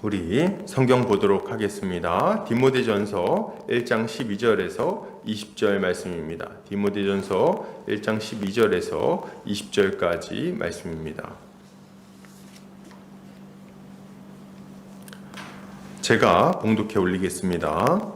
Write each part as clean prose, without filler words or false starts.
우리 성경 보도록 하겠습니다. 디모데전서 1장 12절에서 20절 말씀입니다. 디모데전서 1장 12절에서 20절까지 말씀입니다. 제가 봉독해 올리겠습니다.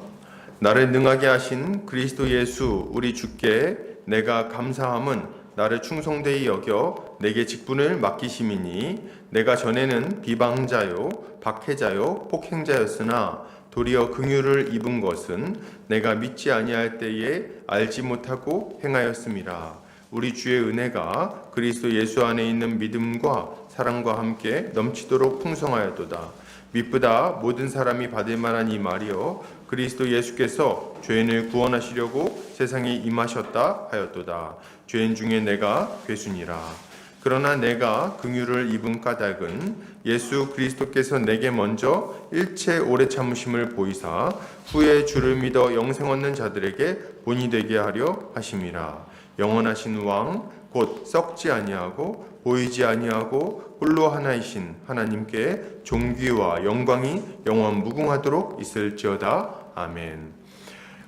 나를 능하게 하신 그리스도 예수 우리 주께 내가 감사함은 나를 충성되이 여겨 내게 직분을 맡기심이니 내가 전에는 비방자요 박해자요 폭행자였으나 도리어 긍휼을 입은 것은 내가 믿지 아니할 때에 알지 못하고 행하였음이라. 우리 주의 은혜가 그리스도 예수 안에 있는 믿음과 사랑과 함께 넘치도록 풍성하였도다. 미쁘다 모든 사람이 받을 만한 이 말이여 그리스도 예수께서 죄인을 구원하시려고 세상에 임하셨다 하였도다. 죄인 중에 내가 괴순이라. 그러나 내가 긍휼을 입은 까닭은 예수 그리스도께서 내게 먼저 일체 오래 참으심을 보이사 후에 주를 믿어 영생 얻는 자들에게 본이 되게 하려 하심이라. 영원하신 왕 곧 썩지 아니하고 보이지 아니하고 홀로 하나이신 하나님께 존귀와 영광이 영원 무궁하도록 있을지어다. 아멘.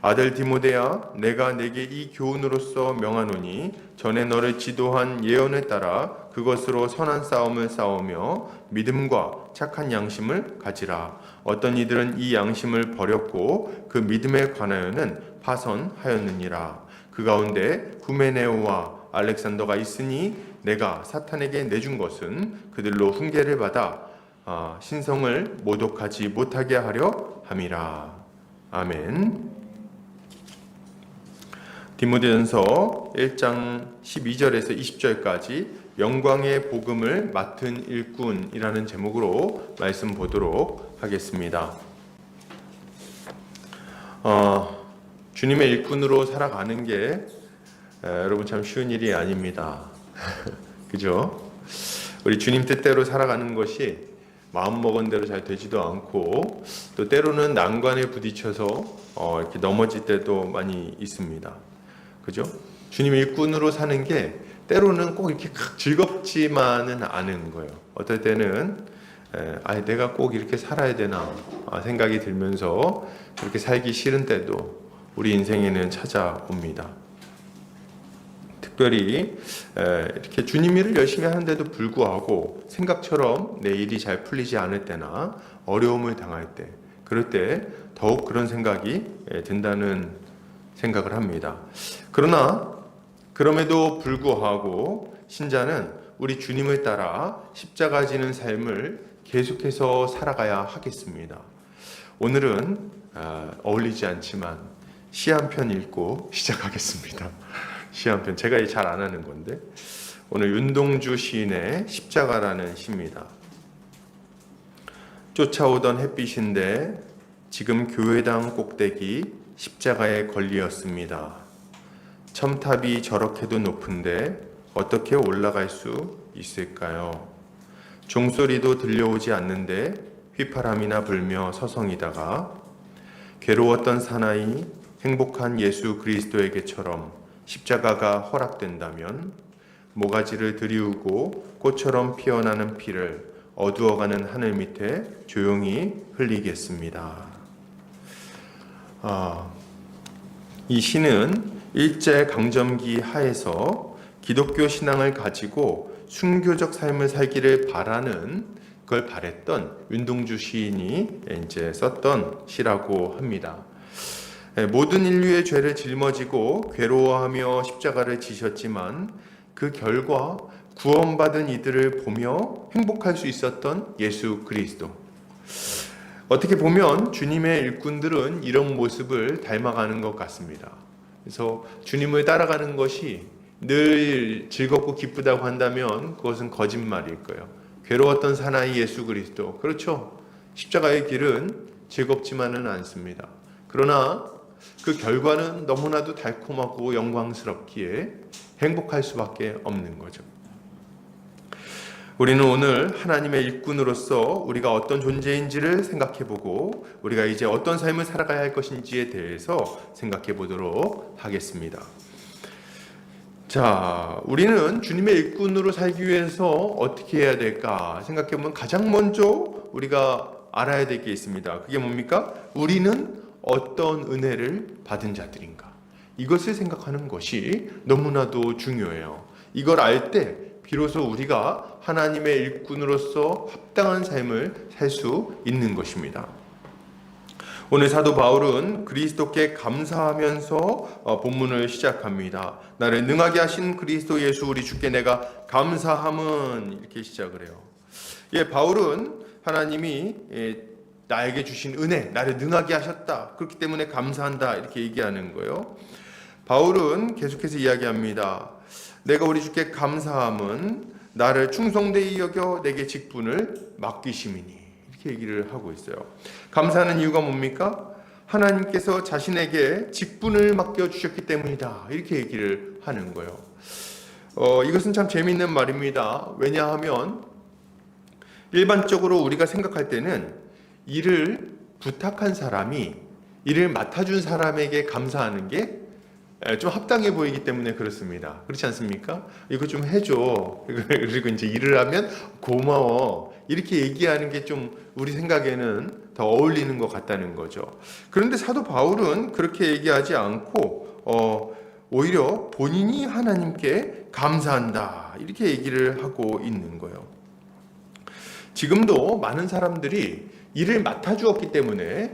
아들 디모데야, 내가 내게 이 교훈으로서 명하노니 전에 너를 지도한 예언을 따라 그것으로 선한 싸움을 싸우며 믿음과 착한 양심을 가지라. 어떤 이들은 이 양심을 버렸고 그 믿음에 관하여는 파선하였느니라. 그 가운데 후메네오와 알렉산더가 있으니 내가 사탄에게 내준 것은 그들로 훈계를 받아 신성을 모독하지 못하게 하려 함이라. 아멘. 디모데전서 1장 12절에서 20절까지 영광의 복음을 맡은 일꾼이라는 제목으로 말씀 보도록 하겠습니다. 주님의 일꾼으로 살아가는 게 여러분 참 쉬운 일이 아닙니다. 그죠? 우리 주님 뜻대로 살아가는 것이 마음먹은 대로 잘 되지도 않고 또 때로는 난관에 부딪혀서 이렇게 넘어질 때도 많이 있습니다. 그죠? 주님 일꾼으로 사는 게 때로는 꼭 이렇게 즐겁지만은 않은 거예요. 어떨 때는 내가 꼭 이렇게 살아야 되나 생각이 들면서 그렇게 살기 싫은 때도 우리 인생에는 찾아옵니다. 특별히 이렇게 주님 일을 열심히 하는데도 불구하고 생각처럼 내 일이 잘 풀리지 않을 때나 어려움을 당할 때, 그럴 때 더욱 그런 생각이 든다는 생각을 합니다. 그러나 그럼에도 불구하고 신자는 우리 주님을 따라 십자가 지는 삶을 계속해서 살아가야 하겠습니다. 오늘은 어울리지 않지만 시 한 편 읽고 시작하겠습니다. 시 한 편, 제가 잘 안 하는 건데 오늘 윤동주 시인의 십자가라는 시입니다. 쫓아오던 햇빛인데 지금 교회당 꼭대기 십자가에 걸리었습니다. 첨탑이 저렇게도 높은데 어떻게 올라갈 수 있을까요? 종소리도 들려오지 않는데 휘파람이나 불며 서성이다가 괴로웠던 사나이 행복한 예수 그리스도에게처럼 십자가가 허락된다면 모가지를 들이우고 꽃처럼 피어나는 피를 어두워가는 하늘 밑에 조용히 흘리겠습니다. 이 시는 일제강점기 하에서 기독교 신앙을 가지고 순교적 삶을 살기를 바라는 걸 바랬던 윤동주 시인이 이제 썼던 시라고 합니다. 모든 인류의 죄를 짊어지고 괴로워하며 십자가를 지셨지만 그 결과 구원받은 이들을 보며 행복할 수 있었던 예수 그리스도. 어떻게 보면 주님의 일꾼들은 이런 모습을 닮아가는 것 같습니다. 그래서 주님을 따라가는 것이 늘 즐겁고 기쁘다고 한다면 그것은 거짓말일 거예요. 괴로웠던 사나이 예수 그리스도. 그렇죠. 십자가의 길은 즐겁지만은 않습니다. 그러나 그 결과는 너무나도 달콤하고 영광스럽기에 행복할 수밖에 없는 거죠. 우리는 오늘 하나님의 일꾼으로서 우리가 어떤 존재인지를 생각해보고 우리가 이제 어떤 삶을 살아가야 할 것인지에 대해서 생각해 보도록 하겠습니다. 자, 우리는 주님의 일꾼으로 살기 위해서 어떻게 해야 될까 생각해보면 가장 먼저 우리가 알아야 될 게 있습니다. 그게 뭡니까? 우리는 어떤 은혜를 받은 자들인가? 이것을 생각하는 것이 너무나도 중요해요. 이걸 알 때 비로소 우리가 하나님의 일꾼으로서 합당한 삶을 살 수 있는 것입니다. 오늘 사도 바울은 그리스도께 감사하면서 본문을 시작합니다. 나를 능하게 하신 그리스도 예수 우리 주께 내가 감사함은, 이렇게 시작을 해요. 바울은 하나님이 나에게 주신 은혜, 나를 능하게 하셨다, 그렇기 때문에 감사한다, 이렇게 얘기하는 거예요. 바울은 계속해서 이야기합니다. 내가 우리 주께 감사함은 나를 충성되이 여겨 내게 직분을 맡기심이니, 이렇게 얘기를 하고 있어요. 감사하는 이유가 뭡니까? 하나님께서 자신에게 직분을 맡겨주셨기 때문이다, 이렇게 얘기를 하는 거예요. 이것은 참 재미있는 말입니다. 왜냐하면 일반적으로 우리가 생각할 때는 일을 부탁한 사람이 일을 맡아준 사람에게 감사하는 게 좀 합당해 보이기 때문에 그렇습니다. 그렇지 않습니까? 이거 좀 해줘. 그리고 이제 일을 하면 고마워. 이렇게 얘기하는 게 좀 우리 생각에는 더 어울리는 것 같다는 거죠. 그런데 사도 바울은 그렇게 얘기하지 않고 오히려 본인이 하나님께 감사한다, 이렇게 얘기를 하고 있는 거예요. 지금도 많은 사람들이 일을 맡아주었기 때문에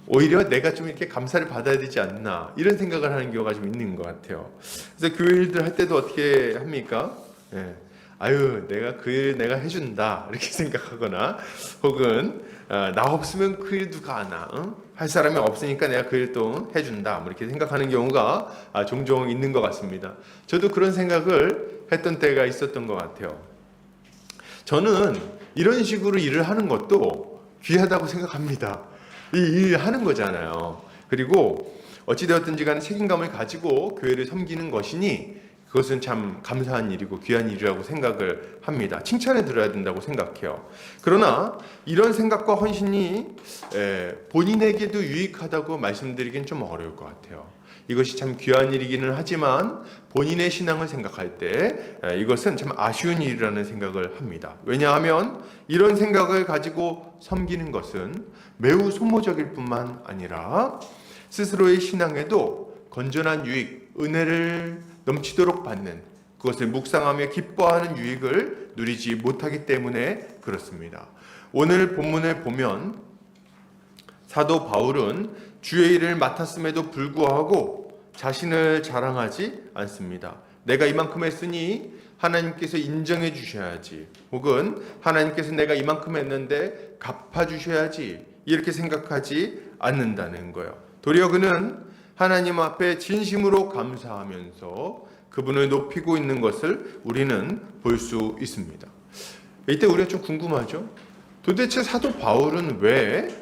오히려 내가 좀 이렇게 감사를 받아야 되지 않나, 이런 생각을 하는 경우가 좀 있는 것 같아요. 그래서 교회 일들 할 때도 어떻게 합니까? 아유, 내가 해준다, 이렇게 생각하거나, 혹은 나 없으면 그 일 누가 하나, 할 사람이 없으니까 내가 그 일 또 해준다, 뭐 이렇게 생각하는 경우가 종종 있는 것 같습니다. 저도 그런 생각을 했던 때가 있었던 것 같아요. 저는 이런 식으로 일을 하는 것도 귀하다고 생각합니다. 이 일 하는 거잖아요. 그리고 어찌되었든지 간에 책임감을 가지고 교회를 섬기는 것이니 그것은 참 감사한 일이고 귀한 일이라고 생각을 합니다. 칭찬해 드려야 된다고 생각해요. 그러나 이런 생각과 헌신이 본인에게도 유익하다고 말씀드리긴 좀 어려울 것 같아요. 이것이 참 귀한 일이기는 하지만 본인의 신앙을 생각할 때 이것은 참 아쉬운 일이라는 생각을 합니다. 왜냐하면 이런 생각을 가지고 섬기는 것은 매우 소모적일 뿐만 아니라 스스로의 신앙에도 건전한 유익, 은혜를 넘치도록 받는, 그것을 묵상하며 기뻐하는 유익을 누리지 못하기 때문에 그렇습니다. 오늘 본문을 보면 사도 바울은 주의 일을 맡았음에도 불구하고 자신을 자랑하지 않습니다. 내가 이만큼 했으니 하나님께서 인정해 주셔야지, 혹은 하나님께서 내가 이만큼 했는데 갚아 주셔야지, 이렇게 생각하지 않는다는 거예요. 도리어 그는 하나님 앞에 진심으로 감사하면서 그분을 높이고 있는 것을 우리는 볼 수 있습니다. 이때 우리가 좀 궁금하죠? 도대체 사도 바울은 왜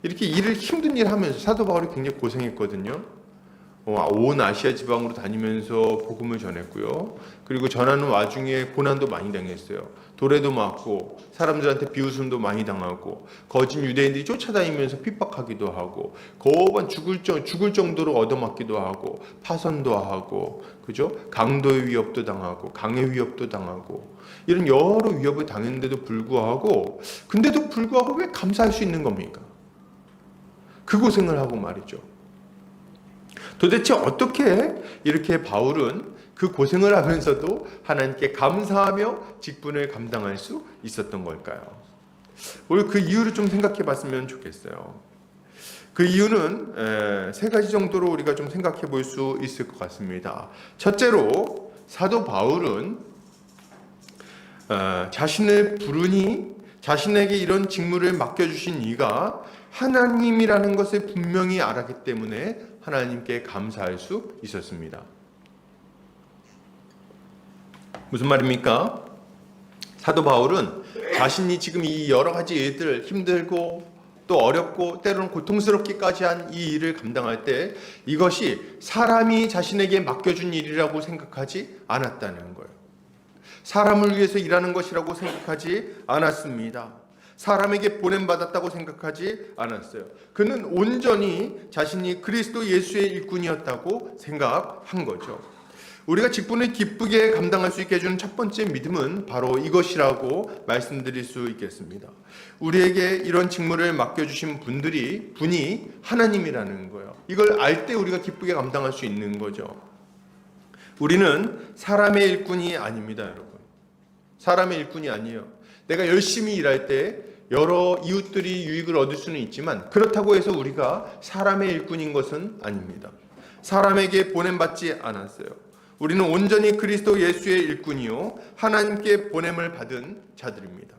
이렇게 힘든 일 하면서, 사도 바울이 굉장히 고생했거든요. 온 아시아 지방으로 다니면서 복음을 전했고요. 그리고 전하는 와중에 고난도 많이 당했어요. 돌에도 맞고 사람들한테 비웃음도 많이 당하고 거짓 유대인들이 쫓아다니면서 핍박하기도 하고 거반 죽을 정도로 얻어맞기도 하고 파선도 하고, 그죠? 강도의 위협도 당하고 강의 위협도 당하고 이런 여러 위협을 당했는데도 불구하고, 근데도 불구하고 왜 감사할 수 있는 겁니까? 그 고생을 하고 말이죠. 도대체 어떻게 이렇게 바울은 그 고생을 하면서도 하나님께 감사하며 직분을 감당할 수 있었던 걸까요? 오늘 그 이유를 좀 생각해 봤으면 좋겠어요. 그 이유는 세 가지 정도로 우리가 좀 생각해 볼 수 있을 것 같습니다. 첫째로 사도 바울은 자신을 부르니, 자신에게 이런 직무를 맡겨주신 이가 하나님이라는 것을 분명히 알았기 때문에 하나님께 감사할 수 있었습니다. 무슨 말입니까? 사도 바울은 자신이 지금 이 여러 가지 일들, 힘들고 또 어렵고 때로는 고통스럽기까지 한 이 일을 감당할 때 이것이 사람이 자신에게 맡겨준 일이라고 생각하지 않았다는 거예요. 사람을 위해서 일하는 것이라고 생각하지 않았습니다. 사람에게 보냄받았다고 생각하지 않았어요. 그는 온전히 자신이 그리스도 예수의 일꾼이었다고 생각한 거죠. 우리가 직분을 기쁘게 감당할 수 있게 해주는 첫 번째 믿음은 바로 이것이라고 말씀드릴 수 있겠습니다. 우리에게 이런 직무를 맡겨주신 분이 하나님이라는 거예요. 이걸 알 때 우리가 기쁘게 감당할 수 있는 거죠. 우리는 사람의 일꾼이 아닙니다, 여러분. 사람의 일꾼이 아니에요. 내가 열심히 일할 때 여러 이웃들이 유익을 얻을 수는 있지만 그렇다고 해서 우리가 사람의 일꾼인 것은 아닙니다. 사람에게 보냄받지 않았어요. 우리는 온전히 그리스도 예수의 일꾼이요 하나님께 보냄을 받은 자들입니다.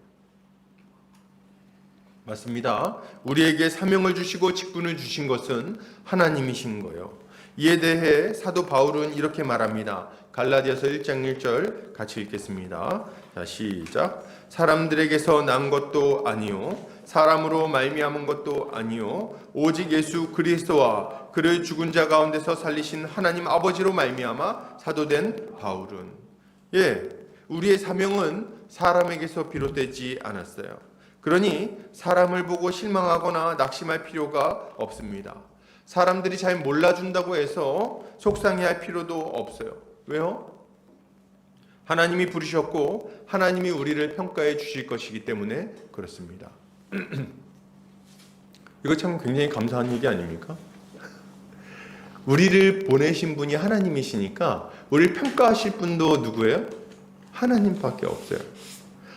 맞습니다. 우리에게 사명을 주시고 직분을 주신 것은 하나님이신 거예요. 이에 대해 사도 바울은 이렇게 말합니다. 갈라디아서 1장 1절 같이 읽겠습니다. 자, 시작. 사람들에게서 난 것도 아니요 사람으로 말미암은 것도 아니요 오직 예수 그리스도와 그를 죽은 자 가운데서 살리신 하나님 아버지로 말미암아 사도된 바울은, 우리의 사명은 사람에게서 비롯되지 않았어요. 그러니 사람을 보고 실망하거나 낙심할 필요가 없습니다. 사람들이 잘 몰라준다고 해서 속상해할 필요도 없어요. 왜요? 하나님이 부르셨고 하나님이 우리를 평가해 주실 것이기 때문에 그렇습니다. 이거 참 굉장히 감사한 얘기 아닙니까? 우리를 보내신 분이 하나님이시니까 우리를 평가하실 분도 누구예요? 하나님밖에 없어요.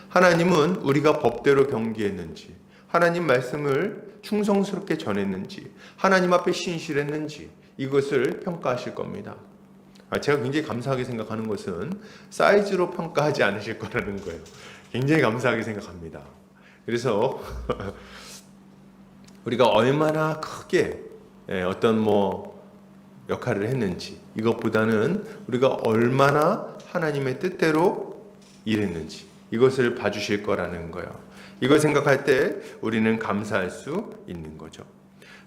하나님은 우리가 법대로 경계했는지, 하나님 말씀을 충성스럽게 전했는지, 하나님 앞에 신실했는지 이것을 평가하실 겁니다. 제가 굉장히 감사하게 생각하는 것은 사이즈로 평가하지 않으실 거라는 거예요. 굉장히 감사하게 생각합니다. 그래서 우리가 얼마나 크게 어떤 역할을 했는지, 이것보다는 우리가 얼마나 하나님의 뜻대로 일했는지 이것을 봐주실 거라는 거예요. 이걸 생각할 때 우리는 감사할 수 있는 거죠.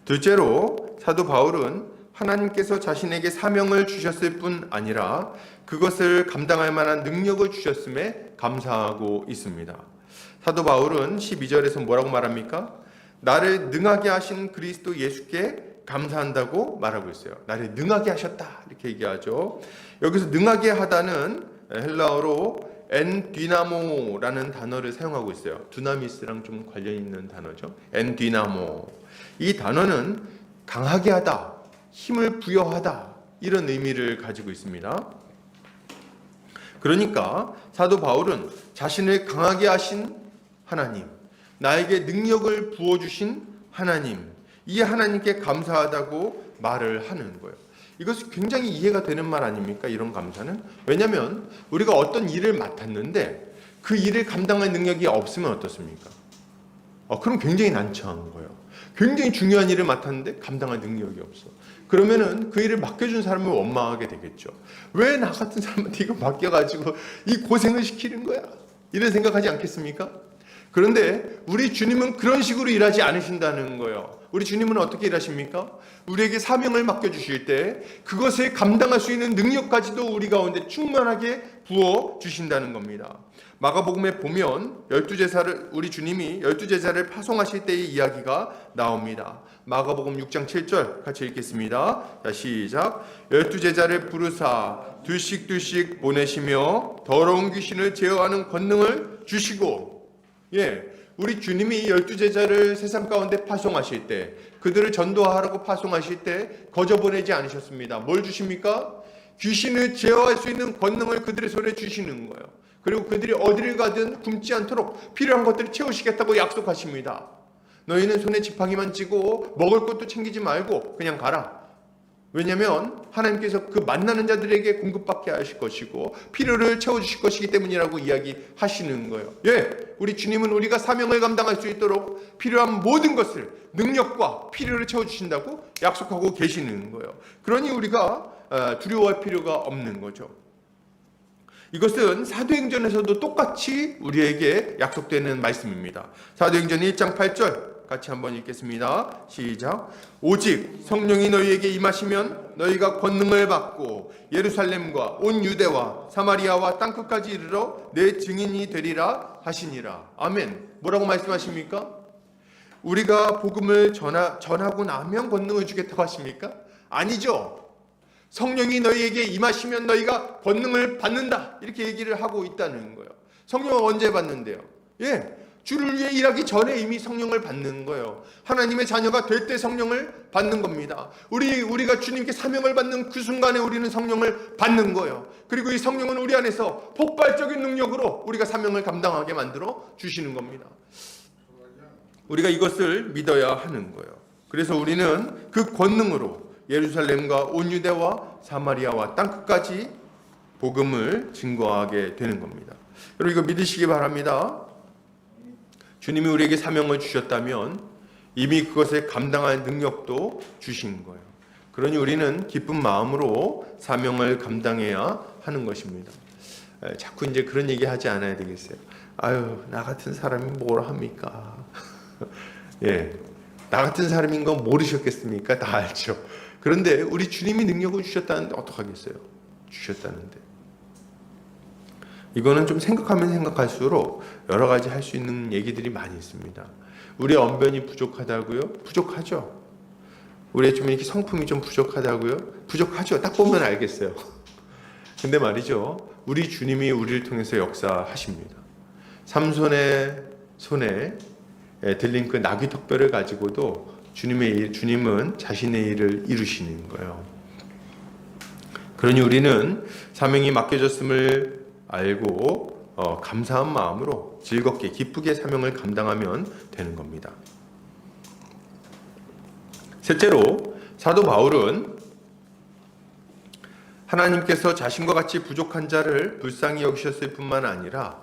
둘째로 사도 바울은 하나님께서 자신에게 사명을 주셨을 뿐 아니라 그것을 감당할 만한 능력을 주셨음에 감사하고 있습니다. 사도 바울은 12절에서 뭐라고 말합니까? 나를 능하게 하신 그리스도 예수께 감사한다고 말하고 있어요. 나를 능하게 하셨다 이렇게 얘기하죠. 여기서 능하게 하다는 헬라어로 엔디나모라는 단어를 사용하고 있어요. 두나미스랑 좀 관련 있는 단어죠. 엔디나모. 이 단어는 강하게 하다, 힘을 부여하다 이런 의미를 가지고 있습니다. 그러니까 사도 바울은 자신을 강하게 하신 하나님, 나에게 능력을 부어주신 하나님, 이 하나님께 감사하다고 말을 하는 거예요. 이것이 굉장히 이해가 되는 말 아닙니까? 이런 감사는. 왜냐하면 우리가 어떤 일을 맡았는데 그 일을 감당할 능력이 없으면 어떻습니까? 그럼 굉장히 난처한 거예요. 굉장히 중요한 일을 맡았는데 감당할 능력이 없어. 그러면은 그 일을 맡겨준 사람을 원망하게 되겠죠. 왜 나 같은 사람한테 이거 맡겨가지고 이 고생을 시키는 거야? 이런 생각하지 않겠습니까? 그런데 우리 주님은 그런 식으로 일하지 않으신다는 거예요. 우리 주님은 어떻게 일하십니까? 우리에게 사명을 맡겨주실 때 그것을 감당할 수 있는 능력까지도 우리 가운데 충만하게 부어주신다는 겁니다. 마가복음에 보면 우리 주님이 12제자를 파송하실 때의 이야기가 나옵니다. 마가복음 6장 7절 같이 읽겠습니다. 자, 시작. 12제자를 부르사 둘씩 보내시며 더러운 귀신을 제어하는 권능을 주시고, 우리 주님이 12제자를 세상 가운데 파송하실 때, 그들을 전도하라고 파송하실 때 거저 보내지 않으셨습니다. 뭘 주십니까? 귀신을 제어할 수 있는 권능을 그들의 손에 주시는 거예요. 그리고 그들이 어디를 가든 굶지 않도록 필요한 것들을 채우시겠다고 약속하십니다. 너희는 손에 지팡이만 쥐고 먹을 것도 챙기지 말고 그냥 가라. 왜냐하면 하나님께서 그 만나는 자들에게 공급받게 하실 것이고 필요를 채워주실 것이기 때문이라고 이야기하시는 거예요. 우리 주님은 우리가 사명을 감당할 수 있도록 필요한 모든 것을 능력과 필요를 채워주신다고 약속하고 계시는 거예요. 그러니 우리가 두려워할 필요가 없는 거죠. 이것은 사도행전에서도 똑같이 우리에게 약속되는 말씀입니다. 사도행전 1장 8절 같이 한번 읽겠습니다. 시작. 오직 성령이 너희에게 임하시면 너희가 권능을 받고 예루살렘과 온 유대와 사마리아와 땅끝까지 이르러 내 증인이 되리라 하시니라. 아멘. 뭐라고 말씀하십니까? 우리가 복음을 전하고 나면 권능을 주겠다고 하십니까? 아니죠. 성령이 너희에게 임하시면 너희가 권능을 받는다. 이렇게 얘기를 하고 있다는 거예요. 성령은 언제 받는데요? 주를 위해 일하기 전에 이미 성령을 받는 거예요. 하나님의 자녀가 될 때 성령을 받는 겁니다. 우리가 주님께 사명을 받는 그 순간에 우리는 성령을 받는 거예요. 그리고 이 성령은 우리 안에서 폭발적인 능력으로 우리가 사명을 감당하게 만들어 주시는 겁니다. 우리가 이것을 믿어야 하는 거예요. 그래서 우리는 그 권능으로 예루살렘과 온 유대와 사마리아와 땅끝까지 복음을 증거하게 되는 겁니다. 여러분 이거 믿으시기 바랍니다. 주님이 우리에게 사명을 주셨다면 이미 그것을 감당할 능력도 주신 거예요. 그러니 우리는 기쁜 마음으로 사명을 감당해야 하는 것입니다. 자꾸 이제 그런 얘기 하지 않아야 되겠어요. 아유, 나 같은 사람이 뭘 합니까? 나 같은 사람인 건 모르셨겠습니까? 다 알죠. 그런데 우리 주님이 능력을 주셨다는데 어떡하겠어요? 주셨다는데. 이거는 좀 생각하면 생각할수록 여러 가지 할 수 있는 얘기들이 많이 있습니다. 우리의 언변이 부족하다고요? 부족하죠. 우리의 좀 이렇게 성품이 좀 부족하다고요? 부족하죠. 딱 보면 알겠어요. 근데 말이죠. 우리 주님이 우리를 통해서 역사하십니다. 삼손의 손에 들린 그 나귀 턱뼈를 가지고도 주님은 자신의 일을 이루시는 거예요. 그러니 우리는 사명이 맡겨졌음을 알고 감사한 마음으로 즐겁게 기쁘게 사명을 감당하면 되는 겁니다. 셋째로 사도 바울은 하나님께서 자신과 같이 부족한 자를 불쌍히 여기셨을 뿐만 아니라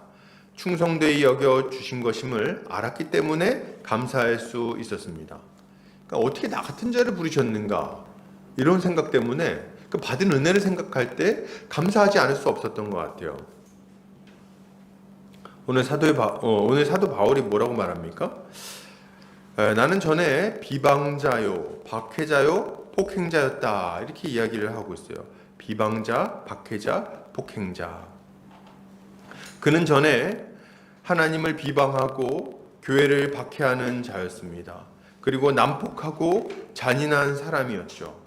충성되이 여겨 주신 것임을 알았기 때문에 감사할 수 있었습니다. 그러니까 어떻게 나 같은 자를 부르셨는가 이런 생각 때문에 그 받은 은혜를 생각할 때 감사하지 않을 수 없었던 것 같아요. 오늘 사도 바울이 뭐라고 말합니까? 나는 전에 비방자요, 박해자요, 폭행자였다 이렇게 이야기를 하고 있어요. 비방자, 박해자, 폭행자. 그는 전에 하나님을 비방하고 교회를 박해하는 자였습니다. 그리고 난폭하고 잔인한 사람이었죠.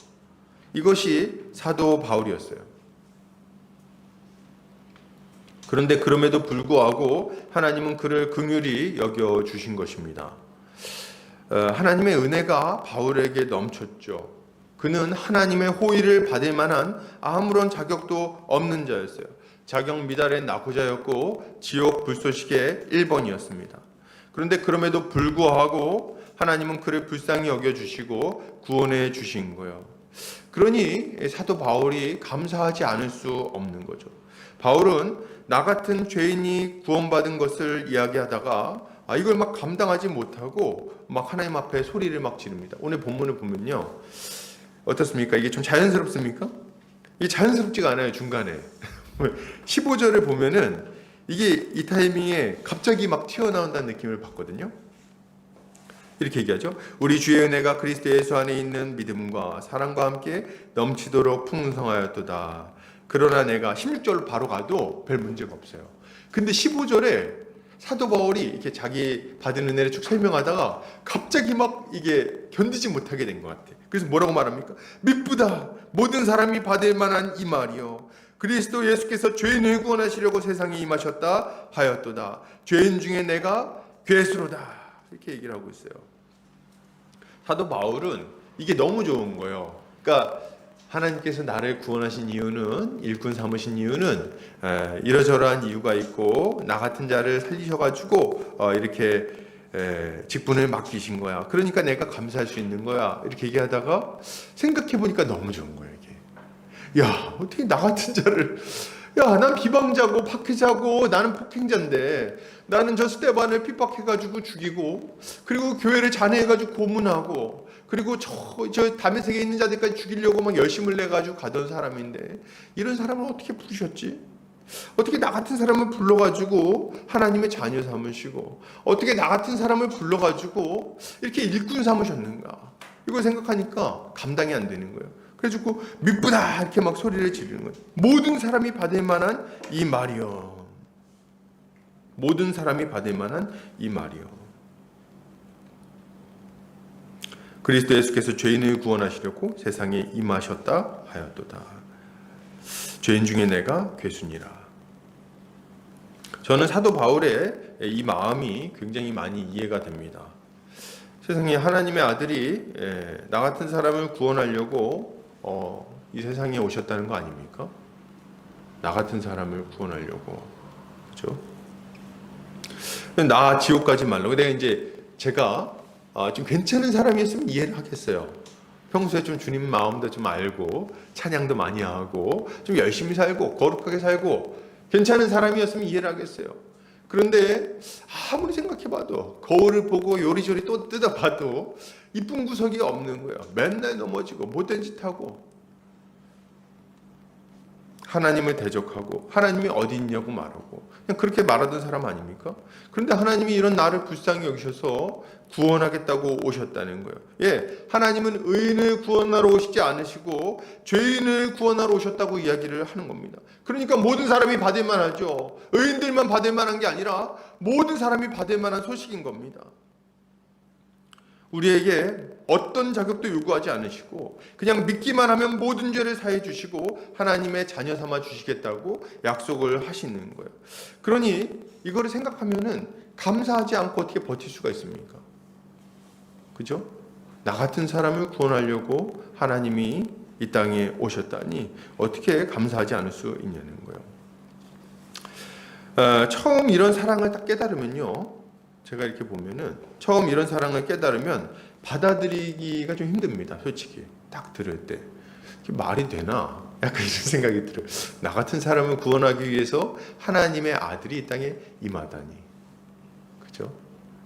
이것이 사도 바울이었어요. 그런데 그럼에도 불구하고 하나님은 그를 긍휼히 여겨 주신 것입니다. 하나님의 은혜가 바울에게 넘쳤죠. 그는 하나님의 호의를 받을 만한 아무런 자격도 없는 자였어요. 자격 미달의 낙후자였고 지옥 불쏘시개의 1번이었습니다. 그런데 그럼에도 불구하고 하나님은 그를 불쌍히 여겨주시고 구원해 주신 거예요. 그러니 사도 바울이 감사하지 않을 수 없는 거죠. 바울은 나 같은 죄인이 구원받은 것을 이야기하다가 이걸 막 감당하지 못하고 막 하나님 앞에 소리를 막 지릅니다. 오늘 본문을 보면요. 어떻습니까? 이게 좀 자연스럽습니까? 이게 자연스럽지가 않아요, 중간에. 15절을 보면은 이게 이 타이밍에 갑자기 막 튀어나온다는 느낌을 받거든요. 이렇게 얘기하죠. 우리 주의 은혜가 그리스도 예수 안에 있는 믿음과 사랑과 함께 넘치도록 풍성하였도다. 그러나 내가 16절 바로 가도 별 문제가 없어요. 근데 15절에 사도 바울이 이렇게 자기 받은 은혜를 쭉 설명하다가 갑자기 막 이게 견디지 못하게 된 것 같아. 그래서 뭐라고 말합니까? 미쁘다. 모든 사람이 받을 만한 이 말이요. 그리스도 예수께서 죄인을 구원하시려고 세상에 임하셨다 하였도다. 죄인 중에 내가 괴수로다. 이렇게 얘기를 하고 있어요. 사도 바울은 이게 너무 좋은 거예요. 그러니까 하나님께서 나를 구원하신 이유는, 일꾼 삼으신 이유는 이러저러한 이유가 있고 나 같은 자를 살리셔가지고 이렇게 직분을 맡기신 거야. 그러니까 내가 감사할 수 있는 거야. 이렇게 얘기하다가 생각해보니까 너무 좋은 거예요. 이게. 야, 어떻게 나 같은 자를, 야, 난 비방자고 박해자고 나는 폭행자인데 나는 저 스데반을 핍박해가지고 죽이고 그리고 교회를 잔해해가지고 고문하고 그리고 저 다메섹에 있는 자들까지 죽이려고 막 열심을 내가지고 가던 사람인데 이런 사람을 어떻게 부르셨지? 어떻게 나 같은 사람을 불러가지고 하나님의 자녀 삼으시고 어떻게 나 같은 사람을 불러가지고 이렇게 일꾼 삼으셨는가? 이걸 생각하니까 감당이 안 되는 거예요. 그래가지고 미쁘다 이렇게 막 소리를 지르는 거예요. 모든 사람이 받을 만한 이 말이요. 모든 사람이 받을 만한 이 말이요. 그리스도 예수께서 죄인을 구원하시려고 세상에 임하셨다 하였도다. 죄인 중에 내가 괴순이라. 저는 사도 바울의 이 마음이 굉장히 많이 이해가 됩니다. 세상에 하나님의 아들이 나 같은 사람을 구원하려고 이 세상에 오셨다는 거 아닙니까? 나 같은 사람을 구원하려고. 그죠? 나 지옥 가지 말라고. 제가 좀 괜찮은 사람이었으면 이해를 하겠어요. 평소에 좀 주님 마음도 좀 알고 찬양도 많이 하고 좀 열심히 살고 거룩하게 살고 괜찮은 사람이었으면 이해를 하겠어요. 그런데 아무리 생각해봐도 거울을 보고 요리조리 또 뜯어봐도 이쁜 구석이 없는 거예요. 맨날 넘어지고 못된 짓 하고 하나님을 대적하고 하나님이 어디 있냐고 말하고 그냥 그렇게 말하던 사람 아닙니까? 그런데 하나님이 이런 나를 불쌍히 여기셔서 구원하겠다고 오셨다는 거예요. 예, 하나님은 의인을 구원하러 오시지 않으시고 죄인을 구원하러 오셨다고 이야기를 하는 겁니다. 그러니까 모든 사람이 받을 만하죠. 의인들만 받을 만한 게 아니라 모든 사람이 받을 만한 소식인 겁니다. 우리에게 어떤 자격도 요구하지 않으시고 그냥 믿기만 하면 모든 죄를 사해 주시고 하나님의 자녀 삼아 주시겠다고 약속을 하시는 거예요. 그러니 이거를 생각하면은 감사하지 않고 어떻게 버틸 수가 있습니까? 그죠? 나 같은 사람을 구원하려고 하나님이 이 땅에 오셨다니 어떻게 감사하지 않을 수 있냐는 거예요. 처음 이런 사랑을 딱 깨달으면요. 제가 이렇게 보면은 처음 이런 사랑을 깨달으면 받아들이기가 좀 힘듭니다. 솔직히 딱 들을 때 말이 되나? 약간 이런 생각이 들어요. 나 같은 사람을 구원하기 위해서 하나님의 아들이 이 땅에 임하다니, 그죠?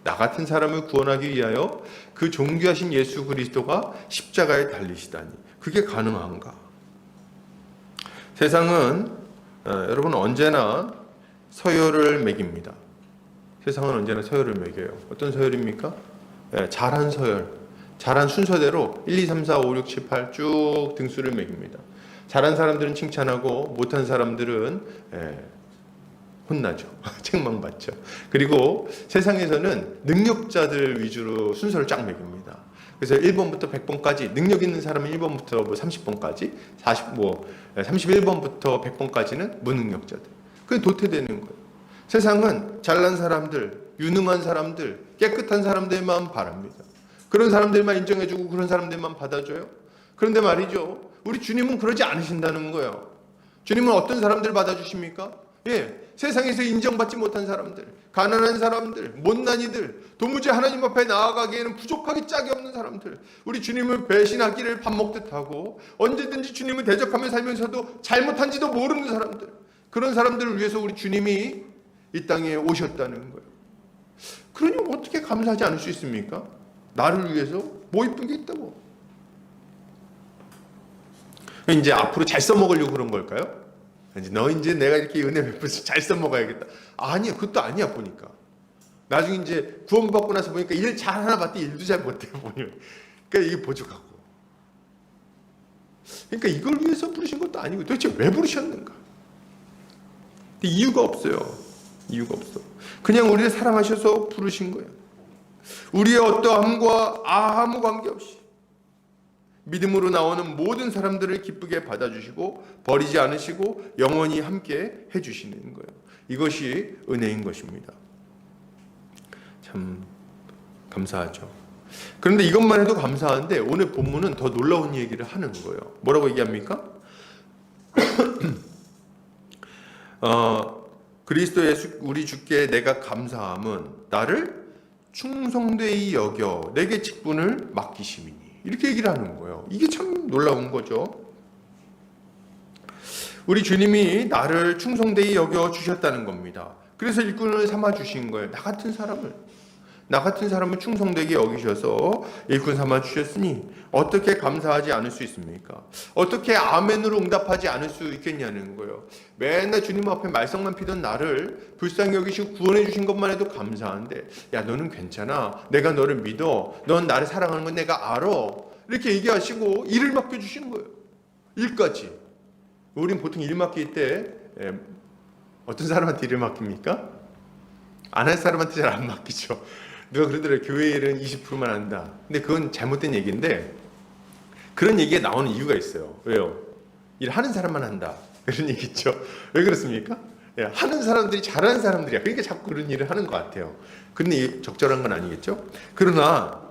나 같은 사람을 구원하기 위하여 그 존귀하신 예수 그리스도가 십자가에 달리시다니, 그게 가능한가? 세상은 여러분 언제나 서열을 매깁니다. 세상은 언제나 서열을 매겨요. 어떤 서열입니까? 잘한 서열, 잘한 순서대로 1, 2, 3, 4, 5, 6, 7, 8 쭉 등수를 매깁니다. 잘한 사람들은 칭찬하고 못한 사람들은 혼나죠. 책망받죠. 그리고 세상에서는 능력자들 위주로 순서를 쫙 매깁니다. 그래서 1번부터 100번까지 능력 있는 사람은 1번부터 30번까지 31번부터 100번까지는 무능력자들. 그게 도태되는 거예요. 세상은 잘난 사람들, 유능한 사람들, 깨끗한 사람들만 바랍니다. 그런 사람들만 인정해주고 그런 사람들만 받아줘요. 그런데 말이죠, 우리 주님은 그러지 않으신다는 거예요. 주님은 어떤 사람들 받아주십니까? 세상에서 인정받지 못한 사람들, 가난한 사람들, 못난이들, 도무지 하나님 앞에 나아가기에는 부족하기 짝이 없는 사람들, 우리 주님을 배신하기를 밥 먹듯 하고 언제든지 주님을 대적하며 살면서도 잘못한지도 모르는 사람들, 그런 사람들을 위해서 우리 주님이 이 땅에 오셨다는 거예요. 그러니 어떻게 감사하지 않을 수 있습니까? 나를 위해서 뭐 이쁜 게 있다고. 이제 앞으로 잘 써먹으려고 그런 걸까요? 이제 내가 이렇게 은혜 베풀어서 잘 써먹어야겠다. 아니야, 그것도 아니야 보니까. 나중에 이제 구원받고 나서 보니까 일 잘 하나 봤더니 일도 잘 못해요 보니까. 그러니까 이게 부족하고. 그러니까 이걸 위해서 부르신 것도 아니고 도대체 왜 부르셨는가? 이유가 없어요. 이유가 없어. 그냥 우리를 사랑하셔서 부르신 거예요. 우리의 어떠함과 아무 관계없이 믿음으로 나오는 모든 사람들을 기쁘게 받아주시고 버리지 않으시고 영원히 함께 해주시는 거예요. 이것이 은혜인 것입니다. 참 감사하죠. 그런데 이것만 해도 감사한데 오늘 본문은 더 놀라운 얘기를 하는 거예요. 뭐라고 얘기합니까? 그리스도 예수 우리 주께 내가 감사함은 나를 충성되이 여겨 내게 직분을 맡기심이니, 이렇게 얘기를 하는 거예요. 이게 참 놀라운 거죠. 우리 주님이 나를 충성되이 여겨 주셨다는 겁니다. 그래서 일꾼을 삼아 주신 거예요. 나 같은 사람을 충성되게 여기셔서 일꾼 삼아 주셨으니 어떻게 감사하지 않을 수 있습니까? 어떻게 아멘으로 응답하지 않을 수 있겠냐는 거예요. 맨날 주님 앞에 말썽만 피던 나를 불쌍히 여기시고 구원해 주신 것만 해도 감사한데, 야 너는 괜찮아, 내가 너를 믿어, 넌 나를 사랑하는 건 내가 알아, 이렇게 얘기하시고 일을 맡겨주시는 거예요. 일까지. 우린 보통 일 맡길 때 어떤 사람한테 일을 맡깁니까? 안 할 사람한테 잘 안 맡기죠. 누가 그러더라고요. 교회 일은 20%만 한다. 근데 그건 잘못된 얘기인데, 그런 얘기가 나오는 이유가 있어요. 왜요? 일하는 사람만 한다. 그런 얘기 있죠. 왜 그렇습니까? 예, 하는 사람들이 잘하는 사람들이야. 그러니까 자꾸 그런 일을 하는 것 같아요. 근데 적절한 건 아니겠죠? 그러나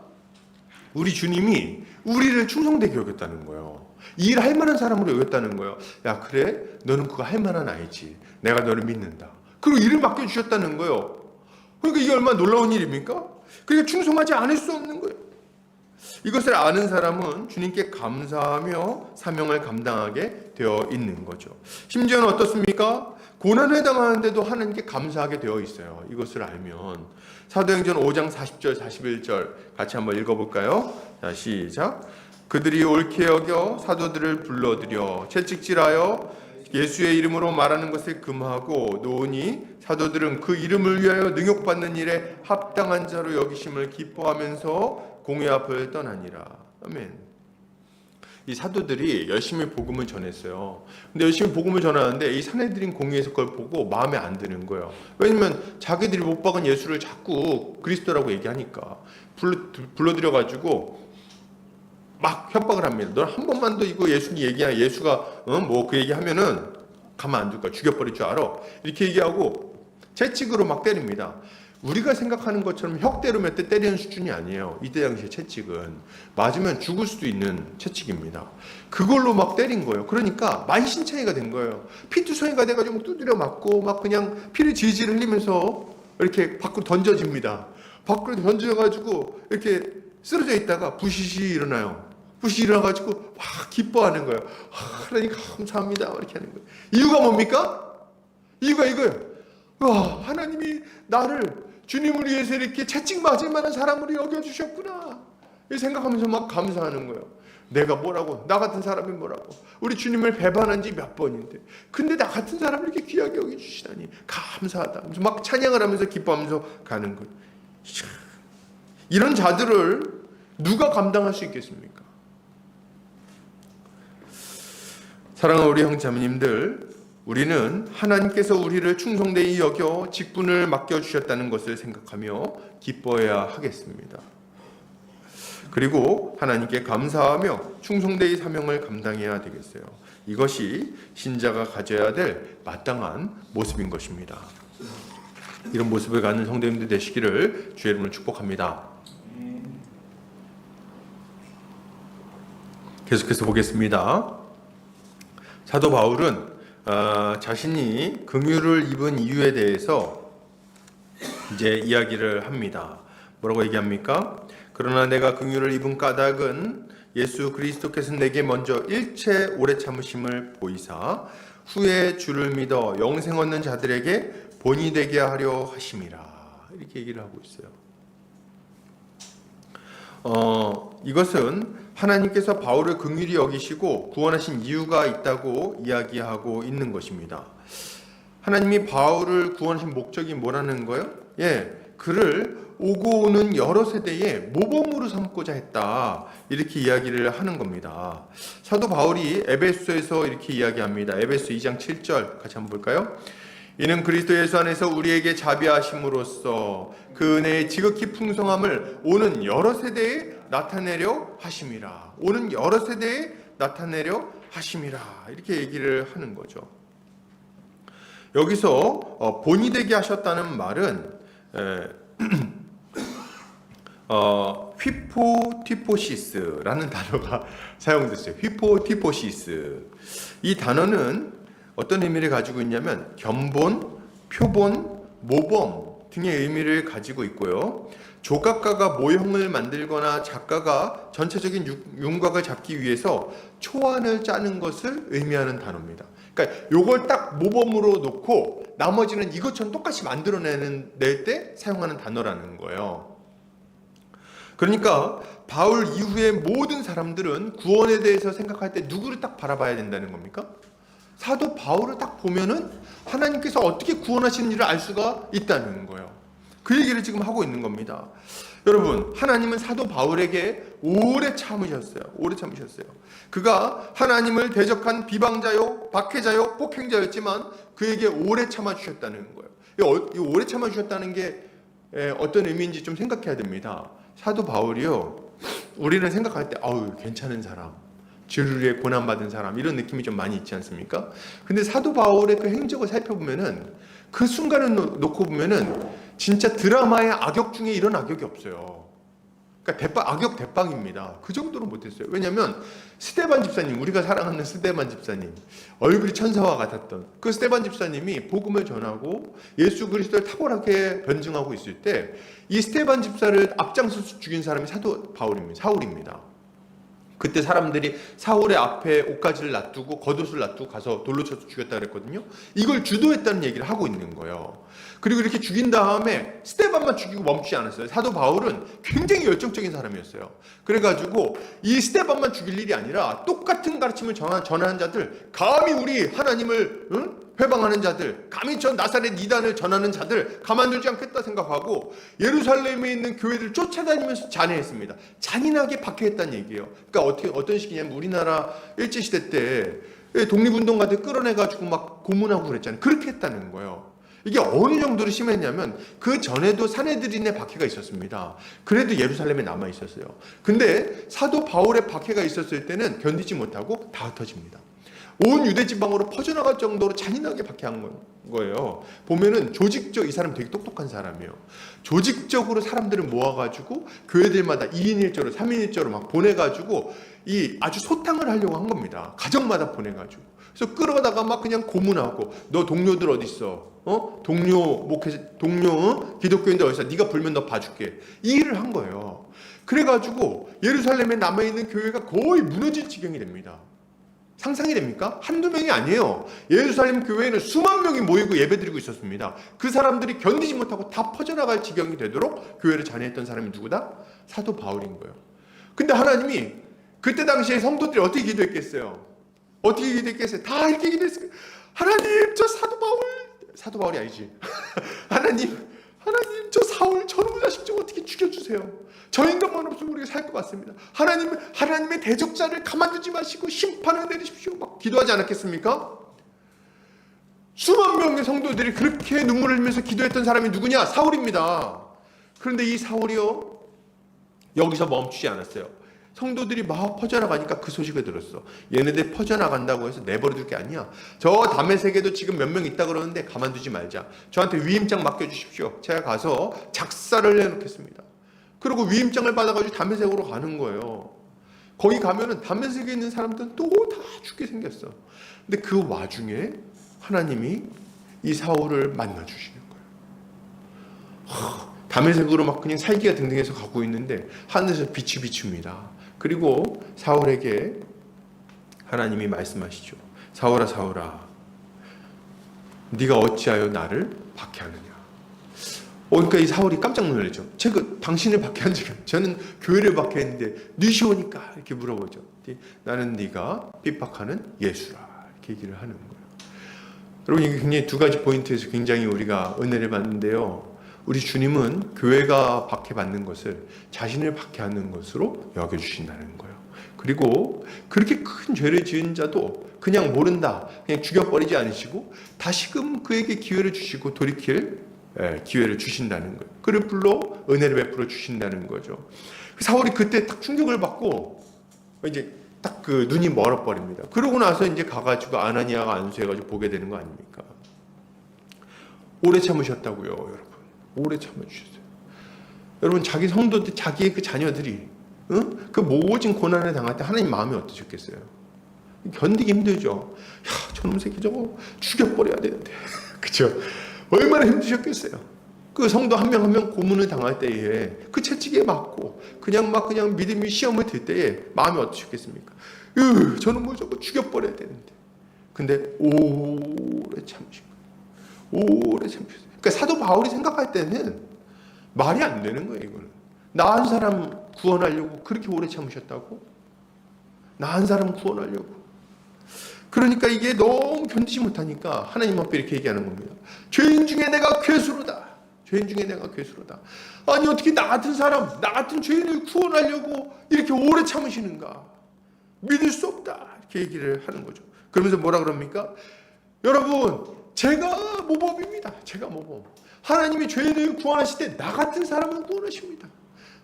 우리 주님이 우리를 충성되게 여겼다는 거예요. 일할 만한 사람으로 여겼다는 거예요. 야, 그래? 너는 그거 할 만한 아이지. 내가 너를 믿는다. 그리고 일을 맡겨주셨다는 거예요. 그러니까 이게 얼마나 놀라운 일입니까? 그러니까 충성하지 않을 수 없는 거예요. 이것을 아는 사람은 주님께 감사하며 사명을 감당하게 되어 있는 거죠. 심지어는 어떻습니까? 고난을 당하는데도 하나님께 감사하게 되어 있어요. 이것을 알면. 사도행전 5장 40절 41절 같이 한번 읽어볼까요? 자, 시작. 그들이 옳게 여겨 사도들을 불러들여 채찍질하여 예수의 이름으로 말하는 것을 금하고 놓으니 사도들은 그 이름을 위하여 능욕받는 일에 합당한 자로 여기심을 기뻐하면서 공회 앞을 떠나니라. 아멘. 이 사도들이 열심히 복음을 전했어요. 근데 열심히 복음을 전하는데 이 사내들인 공회에서 그걸 보고 마음에 안 드는 거예요. 왜냐면 자기들이 못 박은 예수를 자꾸 그리스도라고 얘기하니까 불러들여가지고 막 협박을 합니다. 너 한 번만 더 이거 예수가 뭐 그 얘기하면은 가만 안 둘 거야. 죽여버릴 줄 알아. 이렇게 얘기하고 채찍으로 막 때립니다. 우리가 생각하는 것처럼 혁대로 몇 대 때리는 수준이 아니에요. 이때 당시에 채찍은 맞으면 죽을 수도 있는 채찍입니다. 그걸로 막 때린 거예요. 그러니까 만신창이가 된 거예요. 피투성이가 돼가지고 두드려 맞고 막 그냥 피를 질질 흘리면서 이렇게 밖으로 던져집니다. 밖으로 던져가지고 이렇게 쓰러져 있다가 부시시 일어나요. 부시시 일어나가지고 막 기뻐하는 거예요. 하나님 감사합니다. 이렇게 하는 거예요. 이유가 뭡니까? 이유가 이거예요. 와, 하나님이 나를 주님을 위해서 이렇게 채찍 맞을 만한 사람으로 여겨주셨구나. 이 생각하면서 막 감사하는 거예요. 내가 뭐라고, 나 같은 사람이 뭐라고. 우리 주님을 배반한 지 몇 번인데. 근데 나 같은 사람을 이렇게 귀하게 여겨주시다니. 감사하다. 막 찬양을 하면서 기뻐하면서 가는 거예요. 이런 자들을 누가 감당할 수 있겠습니까? 사랑하는 우리 형제자매님들, 우리는 하나님께서 우리를 충성되이 여겨 직분을 맡겨주셨다는 것을 생각하며 기뻐해야 하겠습니다. 그리고 하나님께 감사하며 충성되이 사명을 감당해야 되겠어요. 이것이 신자가 가져야 될 마땅한 모습인 것입니다. 이런 모습을 갖는 성도님들 되시기를 주의 이름으로 축복합니다. 계속해서 보겠습니다. 사도 바울은 자신이 긍휼을 입은 이유에 대해서 이제 이야기를 합니다. 뭐라고 얘기합니까? 그러나 내가 긍휼을 입은 까닭은 예수 그리스도께서 내게 먼저 일체 오래 참으심을 보이사 후에 주를 믿어 영생 얻는 자들에게 본이 되게 하려 하심이라. 이렇게 얘기를 하고 있어요. 이것은 하나님께서 바울을 긍휼히 여기시고 구원하신 이유가 있다고 이야기하고 있는 것입니다. 하나님이 바울을 구원하신 목적이 뭐라는 거예요? 그를 오고 오는 여러 세대의 모범으로 삼고자 했다. 이렇게 이야기를 하는 겁니다. 사도 바울이 에베소에서 이렇게 이야기합니다. 에베소 2장 7절 같이 한번 볼까요? 이는 그리스도 예수 안에서 우리에게 자비하심으로써 그 은혜의 지극히 풍성함을 오는 여러 세대에 나타내려 하심이라. 오는 여러 세대에 나타내려 하심이라. 이렇게 얘기를 하는 거죠. 여기서 본이 되게 하셨다는 말은 휘포티포시스라는 단어가 사용됐어요. 휘포티포시스. 이 단어는 어떤 의미를 가지고 있냐면 견본, 표본, 모범 등의 의미를 가지고 있고요. 조각가가 모형을 만들거나 작가가 전체적인 윤곽을 잡기 위해서 초안을 짜는 것을 의미하는 단어입니다. 그러니까 요걸 딱 모범으로 놓고 나머지는 이것처럼 똑같이 낼 때 사용하는 단어라는 거예요. 그러니까 바울 이후의 모든 사람들은 구원에 대해서 생각할 때 누구를 딱 바라봐야 된다는 겁니까? 사도 바울을 딱 보면은 하나님께서 어떻게 구원하시는 일을 알 수가 있다는 거예요. 그 얘기를 지금 하고 있는 겁니다. 여러분, 하나님은 사도 바울에게 오래 참으셨어요. 오래 참으셨어요. 그가 하나님을 대적한 비방자요, 박해자요, 폭행자였지만 그에게 오래 참아주셨다는 거예요. 이 오래 참아주셨다는 게 어떤 의미인지 좀 생각해야 됩니다. 사도 바울이요, 우리는 생각할 때 아우 괜찮은 사람, 주류에 고난받은 사람, 이런 느낌이 좀 많이 있지 않습니까? 근데 사도 바울의 그 행적을 살펴보면은, 그 순간을 놓고 보면은 진짜 드라마의 악역 중에 이런 악역이 없어요. 그러니까 악역 대빵입니다. 그 정도로 못했어요. 왜냐하면 스데반 집사님, 우리가 사랑하는 스데반 집사님, 얼굴이 천사와 같았던 그 스데반 집사님이 복음을 전하고 예수 그리스도를 탁월하게 변증하고 있을 때, 이 스데반 집사를 앞장서서 죽인 사람이 사도 바울입니다. 사울입니다. 그때 사람들이 사울의 앞에 옷가지를 놔두고 겉옷을 놔두고 가서 돌로 쳐서 죽였다 그랬거든요. 이걸 주도했다는 얘기를 하고 있는 거예요. 그리고 이렇게 죽인 다음에 스데반만 죽이고 멈추지 않았어요. 사도 바울은 굉장히 열정적인 사람이었어요. 그래가지고 이 스데반만 죽일 일이 아니라 똑같은 가르침을 전하는 자들, 감히 우리 하나님을 회방하는 자들, 감히 전 나사렛 이단을 전하는 자들 가만두지 않겠다 생각하고 예루살렘에 있는 교회들을 쫓아다니면서 잔해했습니다. 잔인하게 박해했다는 얘기예요. 그러니까 어떤 식이냐면, 우리나라 일제시대 때 독립운동가들 끌어내가지고 막 고문하고 그랬잖아요. 그렇게 했다는 거예요. 이게 어느 정도로 심했냐면, 그 전에도 사내들인의 박해가 있었습니다. 그래도 예루살렘에 남아 있었어요. 근데 사도 바울의 박해가 있었을 때는 견디지 못하고 다 흩어집니다. 온 유대 지방으로 퍼져나갈 정도로 잔인하게 박해한 거예요. 보면은 조직적, 이 사람 되게 똑똑한 사람이에요. 조직적으로 사람들을 모아가지고 교회들마다 2인 1조로 3인 1조로 막 보내가지고 이 아주 소탕을 하려고 한 겁니다. 가정마다 보내가지고. 그래서 끌어다가 막 그냥 고문하고, 너 동료들 어디 있어? 동료 기독교인들 어디 있어? 네가 불면 너 봐줄게. 이 일을 한 거예요. 그래가지고 예루살렘에 남아있는 교회가 거의 무너질 지경이 됩니다. 상상이 됩니까? 한두 명이 아니에요. 예루살렘 교회에는 수만 명이 모이고 예배드리고 있었습니다. 그 사람들이 견디지 못하고 다 퍼져나갈 지경이 되도록 교회를 잔해했던 사람이 누구다? 사도 바울인 거예요. 근데 하나님이 그때 당시에 성도들이 어떻게 기도했겠어요? 어떻게 기도했겠어요? 다 이렇게 기도했어요. 하나님, 저 사도 바울이 아니지. 하나님, 저 사울 저놈의 자식 좀 어떻게 죽여주세요. 저 인간만 없으면 우리가 살 것 같습니다. 하나님의 대적자를 가만두지 마시고 심판을 내리십시오. 막 기도하지 않았겠습니까? 수만 명의 성도들이 그렇게 눈물을 흘리면서 기도했던 사람이 누구냐? 사울입니다. 그런데 이 사울이요, 여기서 멈추지 않았어요. 성도들이 막 퍼져나가니까 그 소식을 들었어. 얘네들 퍼져나간다고 해서 내버려둘 게 아니야. 저 다메섹에도 지금 몇 명 있다 그러는데 가만두지 말자. 저한테 위임장 맡겨주십시오. 제가 가서 작사를 해놓겠습니다. 그리고 위임장을 받아가지고 다메섹으로 가는 거예요. 거기 가면은 다메섹에 있는 사람들은 또 다 죽게 생겼어. 근데 그 와중에 하나님이 이 사울을 만나주시는 거예요. 다메섹으로 막 그냥 살기가 등등해서 가고 있는데 하늘에서 빛이 비춥니다. 그리고 사울에게 하나님이 말씀하시죠. 사울아, 사울아, 네가 어찌하여 나를 박해하느냐. 그러니까 이 사울이 깜짝 놀라죠. 제가 당신을 박해한 적이 없어요. 저는 교회를 박해했는데 니시오니까 이렇게 물어보죠. 나는 네가 핍박하는 예수라, 이렇게 얘기를 하는 거예요. 여러분, 이게 굉장히 두 가지 포인트에서 굉장히 우리가 은혜를 받는데요. 우리 주님은 교회가 박해받는 것을 자신을 박해하는 것으로 여겨주신다는 거예요. 그리고 그렇게 큰 죄를 지은 자도 그냥 모른다, 그냥 죽여버리지 않으시고 다시금 그에게 기회를 주시고 돌이킬 기회를 주신다는 거예요. 그를 불러 은혜를 베풀어 주신다는 거죠. 사울이 그때 딱 충격을 받고 이제 딱 그 눈이 멀어버립니다. 그러고 나서 이제 가가지고 아나니아가 안수해가지고 보게 되는 거 아닙니까? 오래 참으셨다고요, 여러분. 오래 참아주셨어요. 여러분, 자기 성도들, 자기의 그 자녀들이 그 모진 고난을 당할 때 하나님 마음이 어떠셨겠어요? 견디기 힘들죠. 야, 저놈 새끼 저거 죽여버려야 되는데. 그죠? 얼마나 힘드셨겠어요. 그 성도 한 명 한 명 고문을 당할 때에 그 채찍에 맞고 그냥 믿음이 시험을 들 때에 마음이 어떠셨겠습니까? 저놈을 저거 죽여버려야 되는데. 근데 오래 참으신 거예요. 오래 참으셨어요. 그러니까 사도 바울이 생각할 때는 말이 안 되는 거예요. 이거는 나한 사람 구원하려고 그렇게 오래 참으셨다고? 나한 사람 구원하려고. 그러니까 이게 너무 견디지 못하니까 하나님 앞에 이렇게 얘기하는 겁니다. 죄인 중에 내가 괴수로다. 죄인 중에 내가 괴수로다. 아니, 어떻게 나 같은 사람, 나 같은 죄인을 구원하려고 이렇게 오래 참으시는가? 믿을 수 없다. 이렇게 얘기를 하는 거죠. 그러면서 뭐라 그럽니까? 여러분, 제가 모범입니다. 제가 모범. 하나님이 죄인을 구원하실 때 나 같은 사람을 구원하십니다.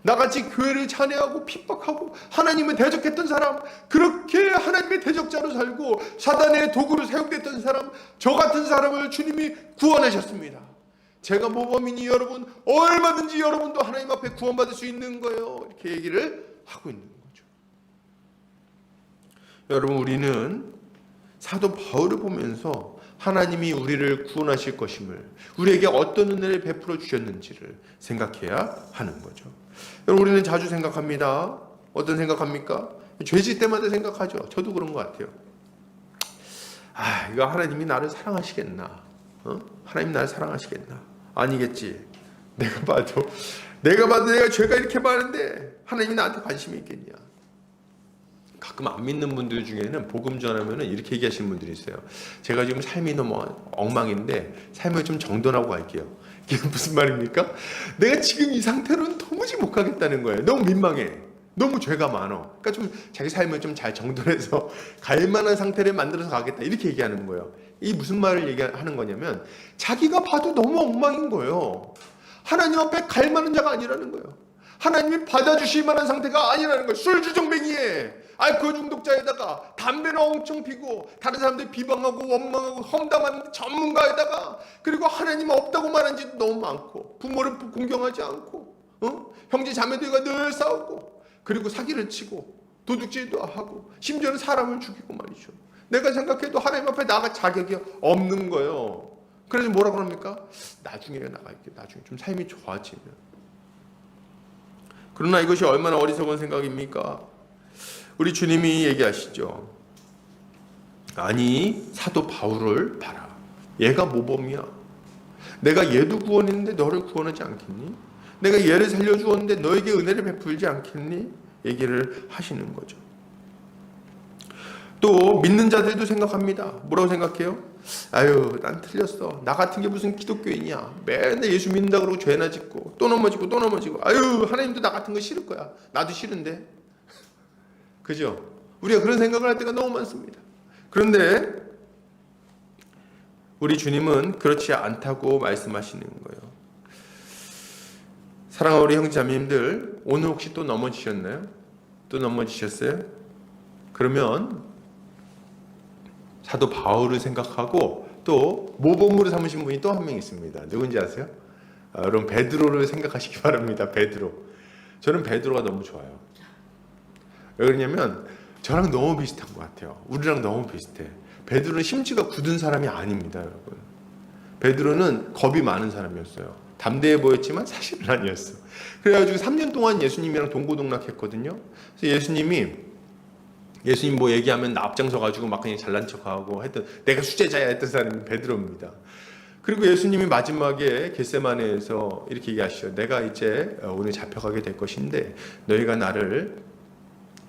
나같이 교회를 찬양하고 핍박하고 하나님을 대적했던 사람, 그렇게 하나님의 대적자로 살고 사단의 도구로 사용됐던 사람, 저 같은 사람을 주님이 구원하셨습니다. 제가 모범이니 여러분 얼마든지 여러분도 하나님 앞에 구원받을 수 있는 거예요. 이렇게 얘기를 하고 있는 거죠. 여러분, 우리는 사도 바울을 보면서 하나님이 우리를 구원하실 것임을, 우리에게 어떤 은혜를 베풀어 주셨는지를 생각해야 하는 거죠. 여러분, 우리는 자주 생각합니다. 어떤 생각합니까? 죄질 때마다 생각하죠. 저도 그런 것 같아요. 이거 하나님이 나를 사랑하시겠나? 하나님 나를 사랑하시겠나? 아니겠지. 내가 봐도 내가 죄가 이렇게 많은데 하나님이 나한테 관심이 있겠냐? 가끔 안 믿는 분들 중에는 복음 전하면은 이렇게 얘기하시는 분들이 있어요. 제가 지금 삶이 너무 엉망인데 삶을 좀 정돈하고 갈게요. 이게 무슨 말입니까? 내가 지금 이 상태로는 도무지 못 가겠다는 거예요. 너무 민망해. 너무 죄가 많어. 그러니까 좀 자기 삶을 좀 잘 정돈해서 갈 만한 상태를 만들어서 가겠다. 이렇게 얘기하는 거예요. 이 무슨 말을 얘기하는 거냐면 자기가 봐도 너무 엉망인 거예요. 하나님 앞에 갈 만한 자가 아니라는 거예요. 하나님이 받아주실 만한 상태가 아니라는 거예요. 술주정뱅이에 알코올 중독자에다가 담배를 엄청 피고 다른 사람들 비방하고 원망하고 험담하는 전문가에다가, 그리고 하나님 없다고 말한 짓도 너무 많고, 부모를 공경하지 않고, 형제 자매들과 늘 싸우고, 그리고 사기를 치고 도둑질도 하고 심지어는 사람을 죽이고 말이죠. 내가 생각해도 하나님 앞에 나갈 자격이 없는 거예요. 그래서 뭐라고 합니까? 나중에 나갈게. 나중에 좀 삶이 좋아지면. 그러나 이것이 얼마나 어리석은 생각입니까? 우리 주님이 얘기하시죠. 아니, 사도 바울을 봐라. 얘가 모범이야. 내가 얘도 구원했는데 너를 구원하지 않겠니? 내가 얘를 살려주었는데 너에게 은혜를 베풀지 않겠니? 얘기를 하시는 거죠. 또 믿는 자들도 생각합니다. 뭐라고 생각해요? 난 틀렸어. 나 같은 게 무슨 기독교인이야. 맨날 예수 믿는다 그러고 죄나 짓고 또 넘어지고 또 넘어지고. 하나님도 나 같은 거 싫을 거야. 나도 싫은데. 그죠? 우리가 그런 생각을 할 때가 너무 많습니다. 그런데 우리 주님은 그렇지 않다고 말씀하시는 거예요. 사랑하는 우리 형제자매님들, 오늘 혹시 또 넘어지셨나요? 또 넘어지셨어요? 그러면 사도 바울을 생각하고 또 모범으로 삼으신 분이 또 한 명 있습니다. 누군지 아세요? 여러분, 베드로를 생각하시기 바랍니다. 베드로. 저는 베드로가 너무 좋아요. 왜 그러냐면 저랑 너무 비슷한 것 같아요. 우리랑 너무 비슷해. 베드로는 심지가 굳은 사람이 아닙니다, 여러분. 베드로는 겁이 많은 사람이었어요. 담대해 보였지만 사실은 아니었어. 그래가지고 3년 동안 예수님이랑 동고동락했거든요. 그래서 예수님 뭐 얘기하면 나 앞장서 가지고 막 그냥 잘난 척하고 했던, 내가 수제자야 했던 사람이 베드로입니다. 그리고 예수님이 마지막에 겟세마네에서 이렇게 얘기하시죠. 내가 이제 오늘 잡혀가게 될 것인데 너희가 나를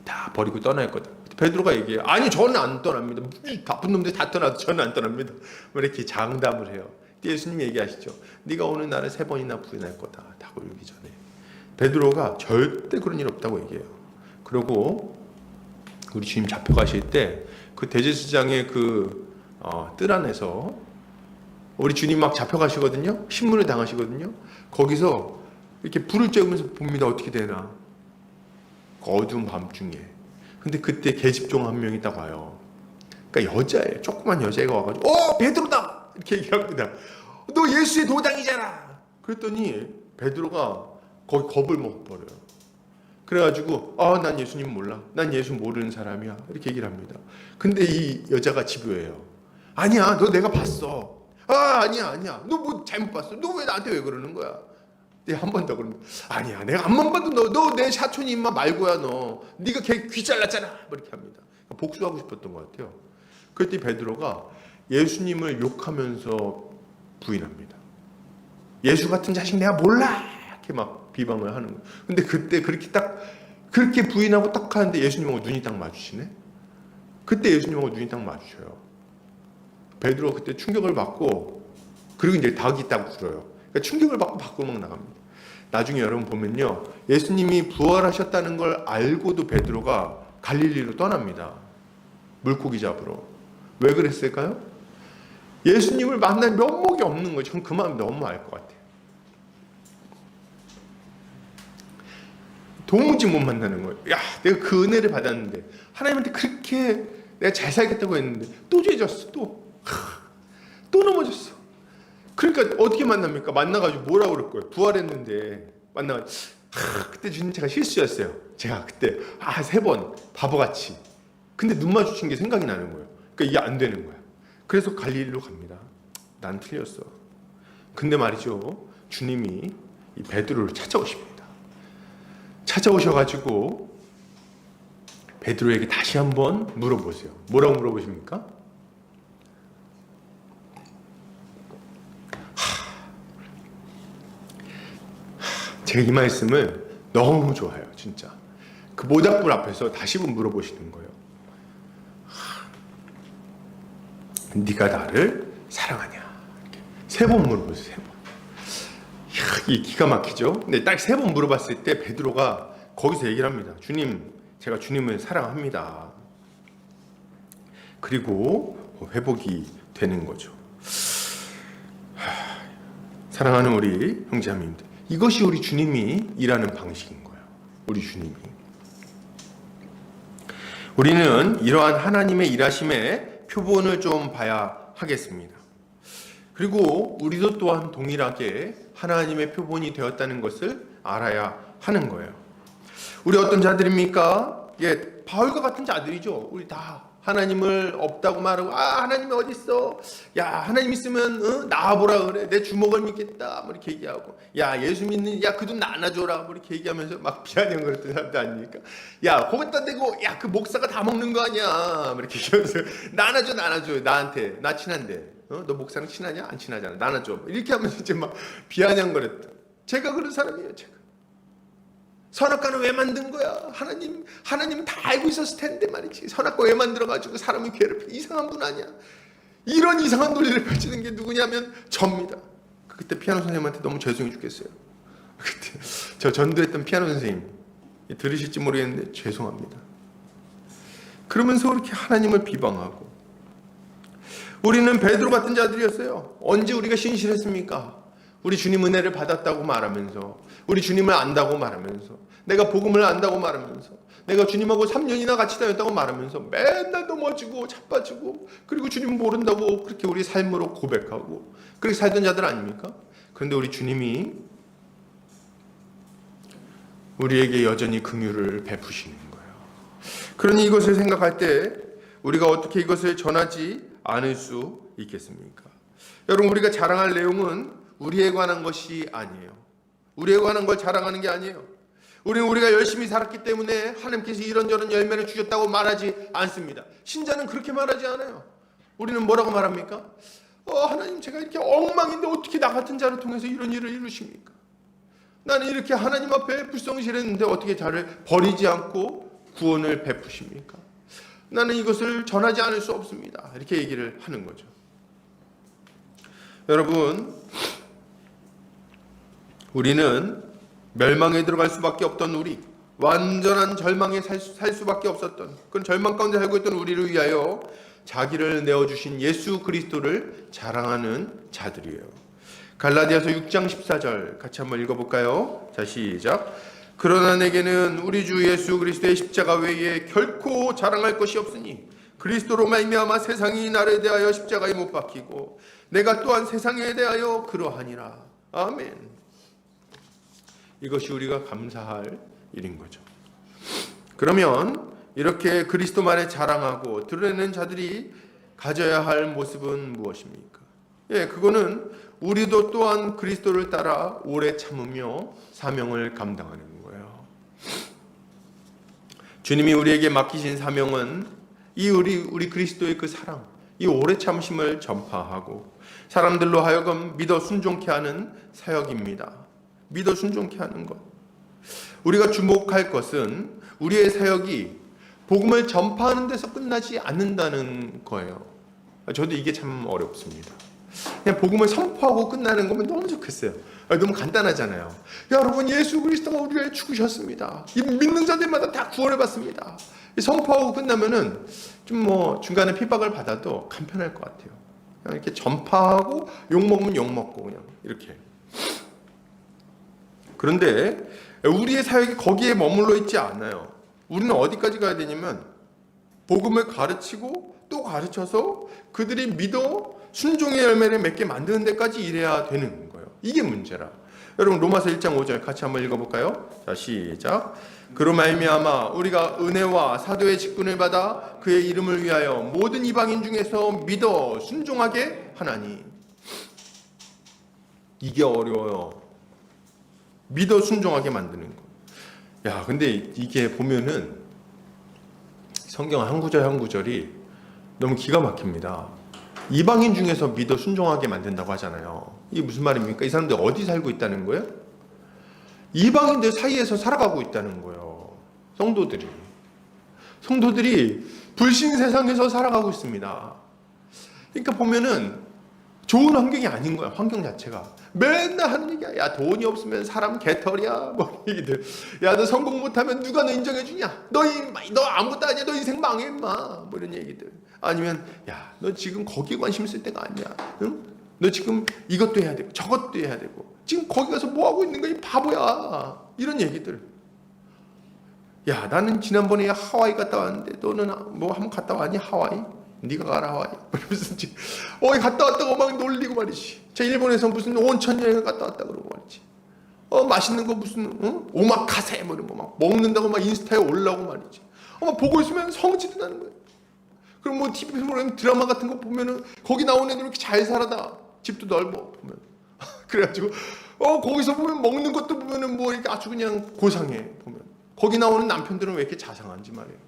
다 버리고 떠날 거다. 베드로가 얘기해요. 아니, 저는 안 떠납니다. 나쁜 놈들 다 떠나도 저는 안 떠납니다. 이렇게 장담을 해요. 예수님이 얘기하시죠. 네가 오늘 나를 3번이나 부인할 거다. 다 울기 전에. 베드로가 절대 그런 일 없다고 얘기해요. 그리고 우리 주님 잡혀가실 때 그 대제사장의 뜰 안에서 우리 주님 막 잡혀가시거든요. 신문을 당하시거든요. 거기서 이렇게 불을 쬐면서 봅니다. 어떻게 되나. 어두운 밤중에. 근데 그때 계집종 한 명이 딱 와요. 그러니까 여자예요. 조그만 여자애가 와가지고 베드로다! 이렇게 얘기합니다. 너 예수의 도당이잖아. 그랬더니 베드로가 거기 겁을 먹어버려요. 그래가지고 난 예수님 몰라. 난 예수 모르는 사람이야. 이렇게 얘기를 합니다. 근데 이 여자가 집요해요. 아니야, 너 내가 봤어. 아니야. 너 뭐 잘못 봤어. 너 왜 나한테 왜 그러는 거야? 한 번 더 그러면 아니야, 내가 한 번 봐도 너 내 사촌이 임마 말고야. 너 네가 걔 귀 잘랐잖아. 이렇게 합니다. 복수하고 싶었던 것 같아요. 그때 베드로가 예수님을 욕하면서 부인합니다. 예수 같은 자식 내가 몰라. 이렇게 막 비방을 하는 거예요. 근데 그때 그렇게 부인하고 딱 하는데 예수님하고 눈이 딱 마주치네. 그때 예수님하고 눈이 딱 마주쳐요. 베드로가 그때 충격을 받고, 그리고 이제 닭이 딱 울어요. 그러니까 충격을 받고 밖으로 막 나갑니다. 나중에 여러분 보면요, 예수님이 부활하셨다는 걸 알고도 베드로가 갈릴리로 떠납니다. 물고기 잡으러. 왜 그랬을까요? 예수님을 만날 면목이 없는 거죠. 전 그 마음 너무 알 것 같아요. 도무지 못 만나는 거예요. 야, 내가 그 은혜를 받았는데 하나님한테 그렇게 내가 잘 살겠다고 했는데 또 죄졌어. 또 넘어졌어. 그러니까 어떻게 만납니까? 만나가지고 뭐라고 그럴 거예요? 부활했는데 만나가지고 그때 주님 제가 실수였어요. 제가 그때 3번 바보같이. 근데 눈 마주친 게 생각이 나는 거예요. 그러니까 이게 안 되는 거야. 그래서 갈릴리로 갑니다. 난 틀렸어. 근데 말이죠, 주님이 이 베드로를 찾아오십니다. 찾아오셔가지고 베드로에게 다시 한번 물어보세요. 뭐라고 물어보십니까? 제가 이 말씀을 너무 좋아해요. 진짜 그 모닥불 앞에서 다시 한번 물어보시는 거예요. 네가 나를 사랑하냐? 이렇게 3번 물어보세요. 3번. 이 기가 막히죠? 근데 딱 3번 물어봤을 때 베드로가 거기서 얘기를 합니다. 주님, 제가 주님을 사랑합니다. 그리고 회복이 되는 거죠. 사랑하는 우리 형제자매님들, 이것이 우리 주님이 일하는 방식인 거예요. 우리 주님이. 우리는 이러한 하나님의 일하심의 표본을 좀 봐야 하겠습니다. 그리고 우리도 또한 동일하게 하나님의 표본이 되었다는 것을 알아야 하는 거예요. 우리 어떤 자들입니까? 바울과 같은 자들이죠. 우리 다 하나님을 없다고 말하고, 하나님이 어디 있어? 야, 하나님 있으면 나와보라 그래. 내 주먹을 믿겠다. 뭐 이렇게 얘기하고, 야, 예수 믿는, 야, 그 돈 나눠줘라. 뭐 이렇게 얘기하면서 막 비아냥 거렸던 사람들 아닙니까? 야, 거기다 대고, 야, 그 목사가 다 먹는 거 아니야. 뭐 이렇게 얘기하면서 나눠줘. 나한테. 나 친한데. 너 목사랑 친하냐? 안 친하잖아. 나눠줘. 이렇게 하면서 이제 막 비아냥 거렸던. 제가 그런 사람이에요, 제가. 선악과는 왜 만든 거야? 하나님은 다 알고 있었을 텐데 말이지. 선악과 왜 만들어가지고 사람을 괴롭혀? 이상한 분 아니야? 이런 이상한 논리를 펼치는 게 누구냐면 접니다. 그때 피아노 선생님한테 너무 죄송해 죽겠어요. 그때 저 전도했던 피아노 선생님 들으실지 모르겠는데 죄송합니다. 그러면서 그렇게 하나님을 비방하고, 우리는 베드로 같은 자들이었어요. 언제 우리가 신실했습니까? 우리 주님 은혜를 받았다고 말하면서, 우리 주님을 안다고 말하면서, 내가 복음을 안다고 말하면서, 내가 주님하고 3년이나 같이 다녔다고 말하면서 맨날 넘어지고 자빠지고, 그리고 주님 모른다고 그렇게 우리 삶으로 고백하고 그렇게 살던 자들 아닙니까? 그런데 우리 주님이 우리에게 여전히 긍휼을 베푸시는 거예요. 그러니 이것을 생각할 때 우리가 어떻게 이것을 전하지 않을 수 있겠습니까? 여러분, 우리가 자랑할 내용은 우리에 관한 것이 아니에요. 우리에 관한 걸 자랑하는 게 아니에요. 우리가 열심히 살았기 때문에 하나님께서 이런저런 열매를 주셨다고 말하지 않습니다. 신자는 그렇게 말하지 않아요. 우리는 뭐라고 말합니까? 하나님, 제가 이렇게 엉망인데 어떻게 나 같은 자를 통해서 이런 일을 이루십니까? 나는 이렇게 하나님 앞에 불성실했는데 어떻게 저를 버리지 않고 구원을 베푸십니까? 나는 이것을 전하지 않을 수 없습니다. 이렇게 얘기를 하는 거죠. 여러분, 우리는 멸망에 들어갈 수밖에 없던 우리, 완전한 절망에 살 수밖에 없었던, 그런 절망 가운데 살고 있던 우리를 위하여 자기를 내어주신 예수 그리스도를 자랑하는 자들이에요. 갈라디아서 6장 14절 같이 한번 읽어볼까요? 자, 시작. 그러나 내게는 우리 주 예수 그리스도의 십자가 외에 결코 자랑할 것이 없으니 그리스도로 말미암아 세상이 나를 대하여 십자가에 못 박히고 내가 또한 세상에 대하여 그러하니라. 아멘. 이것이 우리가 감사할 일인 거죠. 그러면 이렇게 그리스도만을 자랑하고 드러내는 자들이 가져야 할 모습은 무엇입니까? 그거는 우리도 또한 그리스도를 따라 오래 참으며 사명을 감당하는 거예요. 주님이 우리에게 맡기신 사명은 우리 그리스도의 그 사랑, 이 오래 참심을 전파하고 사람들로 하여금 믿어 순종케 하는 사역입니다. 믿어 순종케 하는 것. 우리가 주목할 것은 우리의 사역이 복음을 전파하는 데서 끝나지 않는다는 거예요. 저도 이게 참 어렵습니다. 그냥 복음을 선포하고 끝나는 거면 너무 좋겠어요. 너무 간단하잖아요. 여러분, 예수 그리스도가 우리를 죽으셨습니다. 이 믿는 자들마다 다 구원을 받습니다. 선포하고 끝나면은 좀 중간에 핍박을 받아도 간편할 것 같아요. 그냥 이렇게 전파하고 욕 먹으면 욕 먹고 그냥 이렇게. 그런데 우리의 사역이 거기에 머물러 있지 않아요. 우리는 어디까지 가야 되냐면 복음을 가르치고 또 가르쳐서 그들이 믿어 순종의 열매를 맺게 만드는 데까지 일해야 되는 거예요. 이게 문제라. 여러분 로마서 1장 5절 같이 한번 읽어볼까요? 자, 시작. 그로 말미암아 우리가 은혜와 사도의 직분을 받아 그의 이름을 위하여 모든 이방인 중에서 믿어 순종하게 하나니. 이게 어려워요. 믿어 순종하게 만드는 거. 야, 근데 이게 보면은 성경 한 구절 한 구절이 너무 기가 막힙니다. 이방인 중에서 믿어 순종하게 만든다고 하잖아요. 이게 무슨 말입니까? 이 사람들 어디 살고 있다는 거예요? 이방인들 사이에서 살아가고 있다는 거예요. 성도들이 불신 세상에서 살아가고 있습니다. 그러니까 보면은 좋은 환경이 아닌 거야. 환경 자체가 맨날 하는 얘기야. 야, 돈이 없으면 사람 개털이야. 뭐 얘기들. 야, 너 성공 못하면 누가 너 인정해 주냐? 너 아무것도 아니야. 너 인생 망해 임마. 뭐 이런 얘기들. 아니면 야, 너 지금 거기에 관심 쓸 때가 아니야. 응? 너 지금 이것도 해야 되고 저것도 해야 되고 지금 거기 가서 뭐 하고 있는 거야? 이 바보야. 이런 얘기들. 야, 나는 지난번에 하와이 갔다 왔는데 너는 뭐 한번 갔다 왔니? 하와이? 네가 가라 하와이. 무슨 갔다 왔다고 막 놀리고 말이지. 자, 일본에서 무슨 온천 여행을 갔다 왔다 그러고 말이지. 맛있는 거 무슨 오마카세 뭐 이런 거 막 먹는다고 막 인스타에 올라오고 말이지. 막 보고 있으면 성질이 나는 거예요. 그럼 뭐 TV 프로그램 드라마 같은 거 보면은 거기 나오는 애들 이렇게 잘 살아다. 집도 넓어 보면. 그래가지고 거기서 보면 먹는 것도 보면은 뭐 이렇게 아주 그냥 고상해 보면. 거기 나오는 남편들은 왜 이렇게 자상한지 말이에요.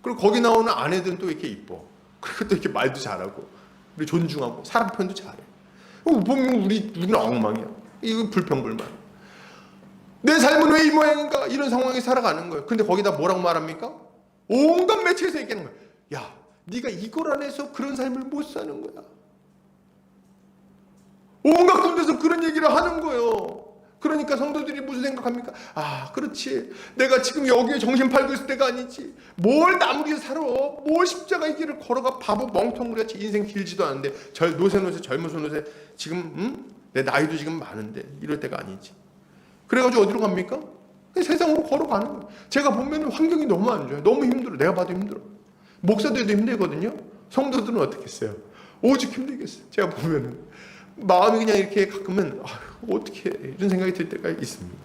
그리고 거기 나오는 아내들은 또 이렇게 이뻐. 그리고 또 이렇게 말도 잘하고, 우리 존중하고, 사람 편도 잘해. 보면 우리는 엉망이야. 이거 불평불만. 내 삶은 왜 이 모양인가? 이런 상황에 살아가는 거예요. 근데 거기다 뭐라고 말합니까? 온갖 매체에서 얘기하는 거야. 야, 네가 이걸 안 해서 그런 삶을 못 사는 거야. 온갖 군데서 그런 얘기를 하는 거예요. 그러니까 성도들이 무슨 생각합니까? 아, 그렇지. 내가 지금 여기에 정신 팔고 있을 때가 아니지. 뭘 나무리에 살아. 뭘 십자가의 길을 걸어가. 바보 멍텅구리같이 인생 길지도 않은데 젊어서 노세 지금 내 나이도 지금 많은데 이럴 때가 아니지. 그래가지고 어디로 갑니까? 세상으로 걸어가는 거예요. 제가 보면 환경이 너무 안 좋아요. 너무 힘들어. 내가 봐도 힘들어. 목사들도 힘들거든요. 성도들은 어떻게 했어요? 오죽 힘들겠어요. 제가 보면은 마음이 그냥 이렇게 가끔은 어떻게 이런 생각이 들 때가 있습니다.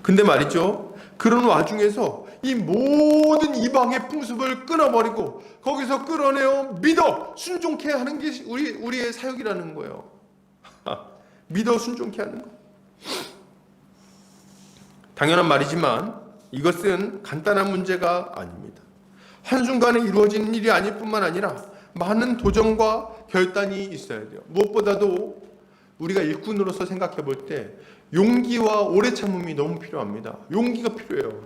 근데 말이죠, 그런 와중에서 이 모든 이방의 풍습을 끊어버리고 거기서 끌어내어 믿어 순종케 하는 게 우리의 사역이라는 거예요. 믿어 순종케 하는 거. 당연한 말이지만 이것은 간단한 문제가 아닙니다. 한순간에 이루어지는 일이 아닐 뿐만 아니라 많은 도전과 결단이 있어야 돼요. 무엇보다도 우리가 일꾼으로서 생각해 볼 때 용기와 오래 참음이 너무 필요합니다. 용기가 필요해요.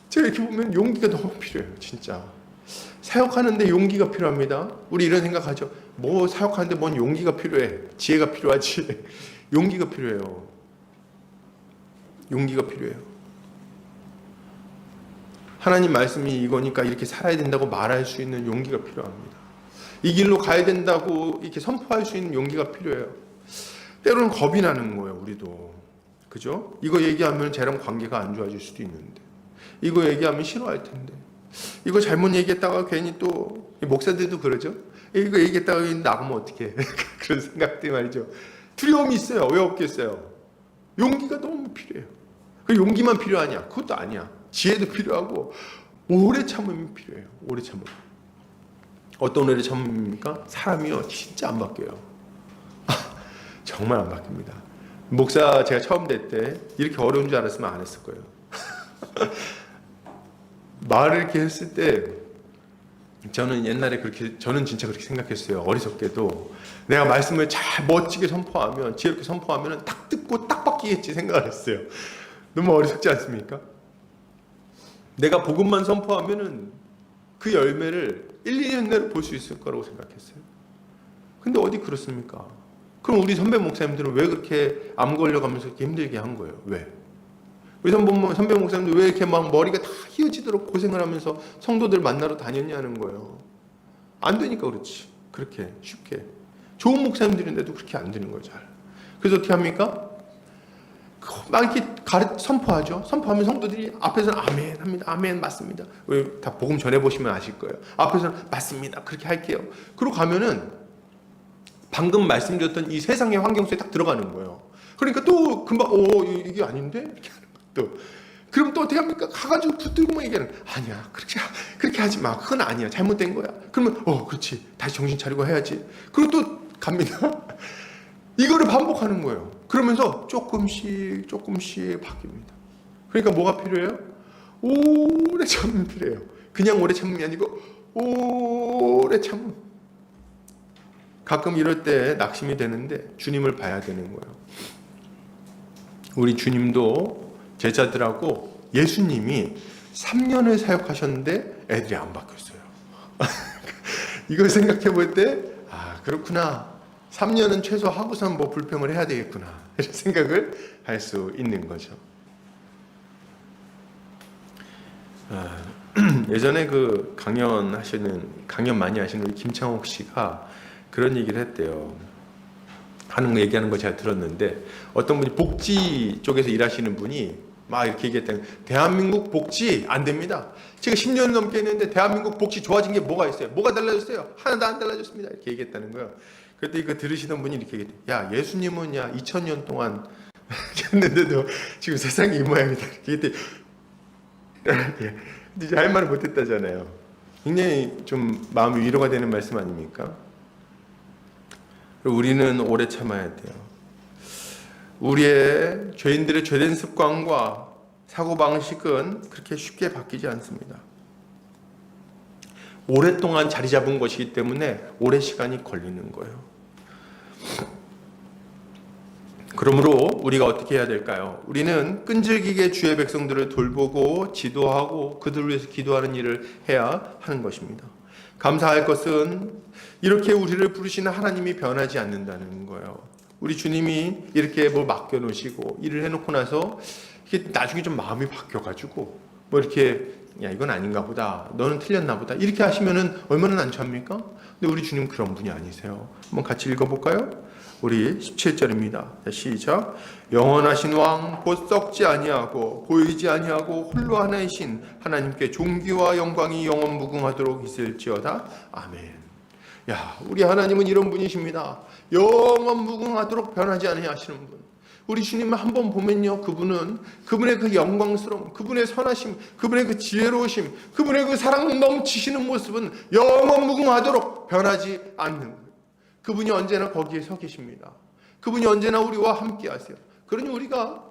제가 이렇게 보면 용기가 너무 필요해요. 진짜. 사역하는데 용기가 필요합니다. 우리 이런 생각하죠. 뭐 사역하는데 뭔 용기가 필요해. 지혜가 필요하지. 용기가 필요해요. 용기가 필요해요. 하나님 말씀이 이거니까 이렇게 살아야 된다고 말할 수 있는 용기가 필요합니다. 이 길로 가야 된다고 이렇게 선포할 수 있는 용기가 필요해요. 때로는 겁이 나는 거예요, 우리도. 그죠? 이거 얘기하면 쟤랑 관계가 안 좋아질 수도 있는데. 이거 얘기하면 싫어할 텐데. 이거 잘못 얘기했다가 괜히 또, 목사들도 그러죠? 이거 얘기했다가 나가면 어떡해. 그런 생각들 말이죠. 두려움이 있어요. 왜 없겠어요? 용기가 너무 필요해요. 그 용기만 필요하냐? 그것도 아니야. 지혜도 필요하고, 오래 참음이 필요해요. 오래 참음. 어떤 오래 참음입니까? 사람이요, 진짜 안 바뀌어요. 정말 안 바뀝니다. 목사 제가 처음 될 때 이렇게 어려운 줄 알았으면 안 했을 거예요. 말을 이렇게 했을 때 저는 옛날에 저는 진짜 그렇게 생각했어요. 어리석게도 내가 말씀을 잘 멋지게 선포하면, 지혜롭게 선포하면 딱 듣고 딱 바뀌겠지 생각을 했어요. 너무 어리석지 않습니까? 내가 복음만 선포하면은 그 열매를 1, 2년 내로 볼 수 있을 거라고 생각했어요. 근데 어디 그렇습니까? 그럼 우리 선배 목사님들은 왜 그렇게 암 걸려가면서 이렇게 힘들게 한 거예요? 왜? 우리 선배 목사님들 왜 이렇게 막 머리가 다 휘어지도록 고생을 하면서 성도들 만나러 다녔냐는 거예요. 안 되니까 그렇지. 그렇게 쉽게. 좋은 목사님들인데도 그렇게 안 되는 거예요. 잘. 그래서 어떻게 합니까? 막 이렇게 선포하죠. 선포하면 성도들이 앞에서는 아멘 합니다. 아멘 맞습니다. 왜 다 복음 전해보시면 아실 거예요. 앞에서는 맞습니다. 그렇게 할게요. 그러고 가면은 방금 말씀드렸던 이 세상의 환경 속에 딱 들어가는 거예요. 그러니까 또 금방 이게 아닌데? 이렇게 하는 것도. 그럼 또 어떻게 합니까? 가가지고 붙들고 막 얘기하는, 아니야 그렇게 하지 마. 그건 아니야. 잘못된 거야. 그러면 그렇지. 다시 정신 차리고 해야지. 그리고 또 갑니다. 이거를 반복하는 거예요. 그러면서 조금씩 바뀝니다. 그러니까 뭐가 필요해요? 오래 참음이 필요해요. 그냥 오래 참음이 아니고 오래 참음. 가끔 이럴 때 낙심이 되는데 주님을 봐야 되는 거예요. 우리 주님도 제자들하고 예수님이 3년을 사역하셨는데 애들이 안 바뀌었어요. 이걸 생각해 볼 때 그렇구나. 3년은 최소 하고선 뭐 불평을 해야 되겠구나. 이런 생각을 할 수 있는 거죠. 예전에 그 강연 많이 하시는 우리 김창옥 씨가 그런 얘기를 했대요. 얘기하는 거 제가 들었는데, 어떤 분이 복지 쪽에서 일하시는 분이 막 이렇게 얘기했다는, 대한민국 복지 안 됩니다. 제가 10년 넘게 했는데 대한민국 복지 좋아진 게 뭐가 있어요? 뭐가 달라졌어요? 하나도 안 달라졌습니다. 이렇게 얘기했다는 거예요. 그때 이거 들으시던 분이 이렇게 얘기했대요. 야, 예수님은 2000년 동안 했는데도 지금 세상이 이 모양이다. 이렇게 이제 할 말을 못했다잖아요. 굉장히 좀 마음이 위로가 되는 말씀 아닙니까? 우리는 오래 참아야 돼요. 우리의 죄인들의 죄된 습관과 사고방식은 그렇게 쉽게 바뀌지 않습니다. 오랫동안 자리 잡은 것이기 때문에 오래 시간이 걸리는 거예요. 그러므로 우리가 어떻게 해야 될까요? 우리는 끈질기게 주의 백성들을 돌보고 지도하고 그들을 위해서 기도하는 일을 해야 하는 것입니다. 감사할 것은 이렇게 우리를 부르시는 하나님이 변하지 않는다는 거예요. 우리 주님이 이렇게 뭘 맡겨놓으시고 일을 해놓고 나서 이게 나중에 좀 마음이 바뀌어가지고 뭐 이렇게 야 이건 아닌가 보다, 너는 틀렸나 보다 이렇게 하시면은 얼마나 난처합니까? 근데 우리 주님 그런 분이 아니세요. 한번 같이 읽어볼까요? 우리 17절입니다. 시작. 영원하신 왕 곧 썩지 아니하고 보이지 아니하고 홀로 하나이신 하나님께 존귀와 영광이 영원 무궁하도록 있을지어다. 아멘. 야, 우리 하나님은 이런 분이십니다. 영원 무궁하도록 변하지 아니하시는 분. 우리 주님을 한번 보면요, 그분의 그 영광스러움, 그분의 선하심, 그분의 그 지혜로우심, 그분의 그 사랑 넘치시는 모습은 영원 무궁하도록 변하지 않는 거예요. 그분이 언제나 거기에 서 계십니다. 그분이 언제나 우리와 함께 하세요. 그러니 우리가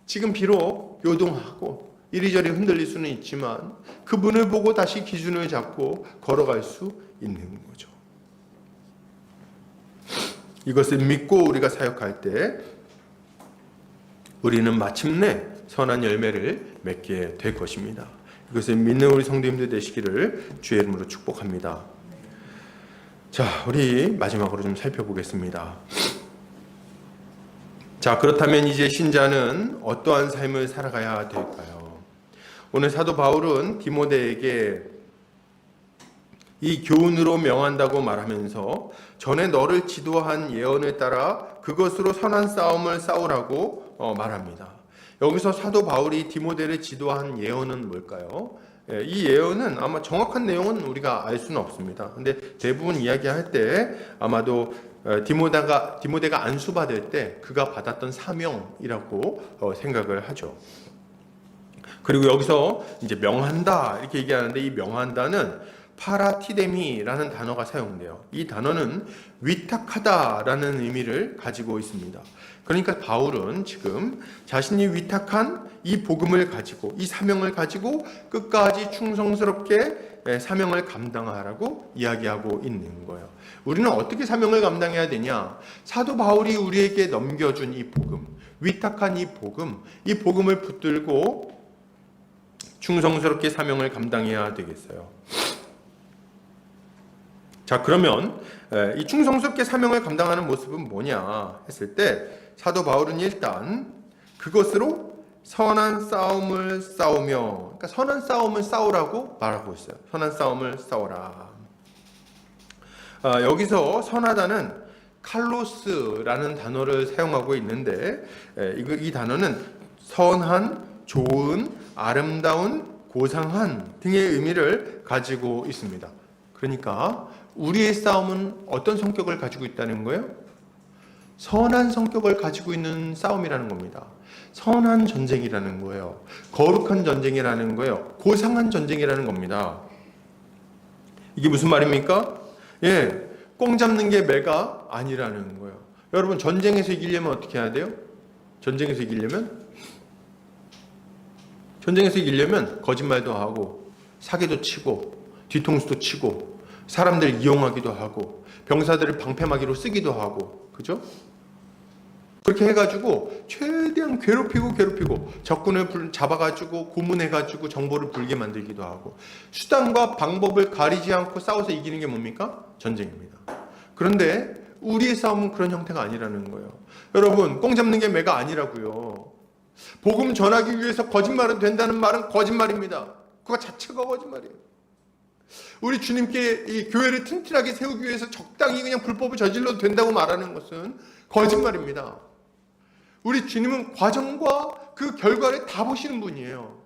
지금 비록 요동하고 이리저리 흔들릴 수는 있지만 그분을 보고 다시 기준을 잡고 걸어갈 수 있는 거죠. 이것을 믿고 우리가 사역할 때 우리는 마침내 선한 열매를 맺게 될 것입니다. 이것을 믿는 우리 성도님들 되시기를 주의 이름으로 축복합니다. 자, 우리 마지막으로 좀 살펴보겠습니다. 자, 그렇다면 이제 신자는 어떠한 삶을 살아가야 될까요? 오늘 사도 바울은 디모데에게 이 교훈으로 명한다고 말하면서 전에 너를 지도한 예언을 따라 그것으로 선한 싸움을 싸우라고 말합니다. 여기서 사도 바울이 디모데를 지도한 예언은 뭘까요? 이 예언은 아마 정확한 내용은 우리가 알 수는 없습니다. 근데 대부분 이야기할 때 아마도 디모데가 안수받을 때 그가 받았던 사명이라고 생각을 하죠. 그리고 여기서 이제 명한다 이렇게 얘기하는데 이 명한다는 파라티데미라는 단어가 사용돼요. 이 단어는 위탁하다라는 의미를 가지고 있습니다. 그러니까 바울은 지금 자신이 위탁한 이 복음을 가지고 이 사명을 가지고 끝까지 충성스럽게 사명을 감당하라고 이야기하고 있는 거예요. 우리는 어떻게 사명을 감당해야 되냐? 사도 바울이 우리에게 넘겨준 이 복음, 위탁한 이 복음을 붙들고 충성스럽게 사명을 감당해야 되겠어요. 자, 그러면 이 충성스럽게 사명을 감당하는 모습은 뭐냐 했을 때 사도 바울은 일단 그것으로 선한 싸움을 싸우며, 그러니까 선한 싸움을 싸우라고 말하고 있어요. 선한 싸움을 싸워라. 여기서 선하다는 칼로스라는 단어를 사용하고 있는데 이 단어는 선한, 좋은, 아름다운, 고상한 등의 의미를 가지고 있습니다. 그러니까 우리의 싸움은 어떤 성격을 가지고 있다는 거예요? 선한 성격을 가지고 있는 싸움이라는 겁니다. 선한 전쟁이라는 거예요. 거룩한 전쟁이라는 거예요. 고상한 전쟁이라는 겁니다. 이게 무슨 말입니까? 꽁 잡는 게 매가 아니라는 거예요. 여러분, 전쟁에서 이기려면 어떻게 해야 돼요? 전쟁에서 이기려면 거짓말도 하고 사기도 치고 뒤통수도 치고 사람들 이용하기도 하고 병사들을 방패막이로 쓰기도 하고, 그죠? 그렇게 해가지고 최대한 괴롭히고 적군을 잡아가지고 고문해가지고 정보를 불게 만들기도 하고, 수단과 방법을 가리지 않고 싸워서 이기는 게 뭡니까? 전쟁입니다. 그런데 우리의 싸움은 그런 형태가 아니라는 거예요. 여러분, 꽁 잡는 게 매가 아니라고요. 복음 전하기 위해서 거짓말은 된다는 말은 거짓말입니다. 그거 자체가 거짓말이에요. 우리 주님께 이 교회를 튼튼하게 세우기 위해서 적당히 그냥 불법을 저질러도 된다고 말하는 것은 거짓말입니다. 우리 주님은 과정과 그 결과를 다 보시는 분이에요.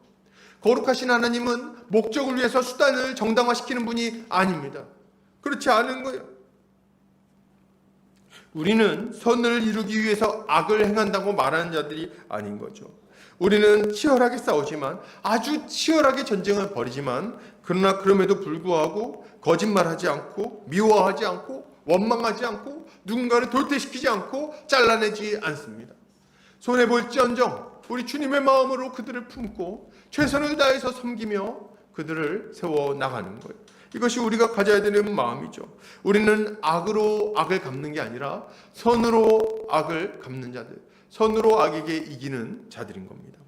거룩하신 하나님은 목적을 위해서 수단을 정당화시키는 분이 아닙니다. 그렇지 않은 거예요. 우리는 선을 이루기 위해서 악을 행한다고 말하는 자들이 아닌 거죠. 우리는 치열하게 싸우지만, 아주 치열하게 전쟁을 벌이지만, 그러나 그럼에도 불구하고 거짓말하지 않고 미워하지 않고 원망하지 않고 누군가를 돌퇴시키지 않고 잘라내지 않습니다. 손해볼지언정 우리 주님의 마음으로 그들을 품고 최선을 다해서 섬기며 그들을 세워나가는 거예요. 이것이 우리가 가져야 되는 마음이죠. 우리는 악으로 악을 갚는 게 아니라 선으로 악을 갚는 자들, 선으로 악에게 이기는 자들인 겁니다.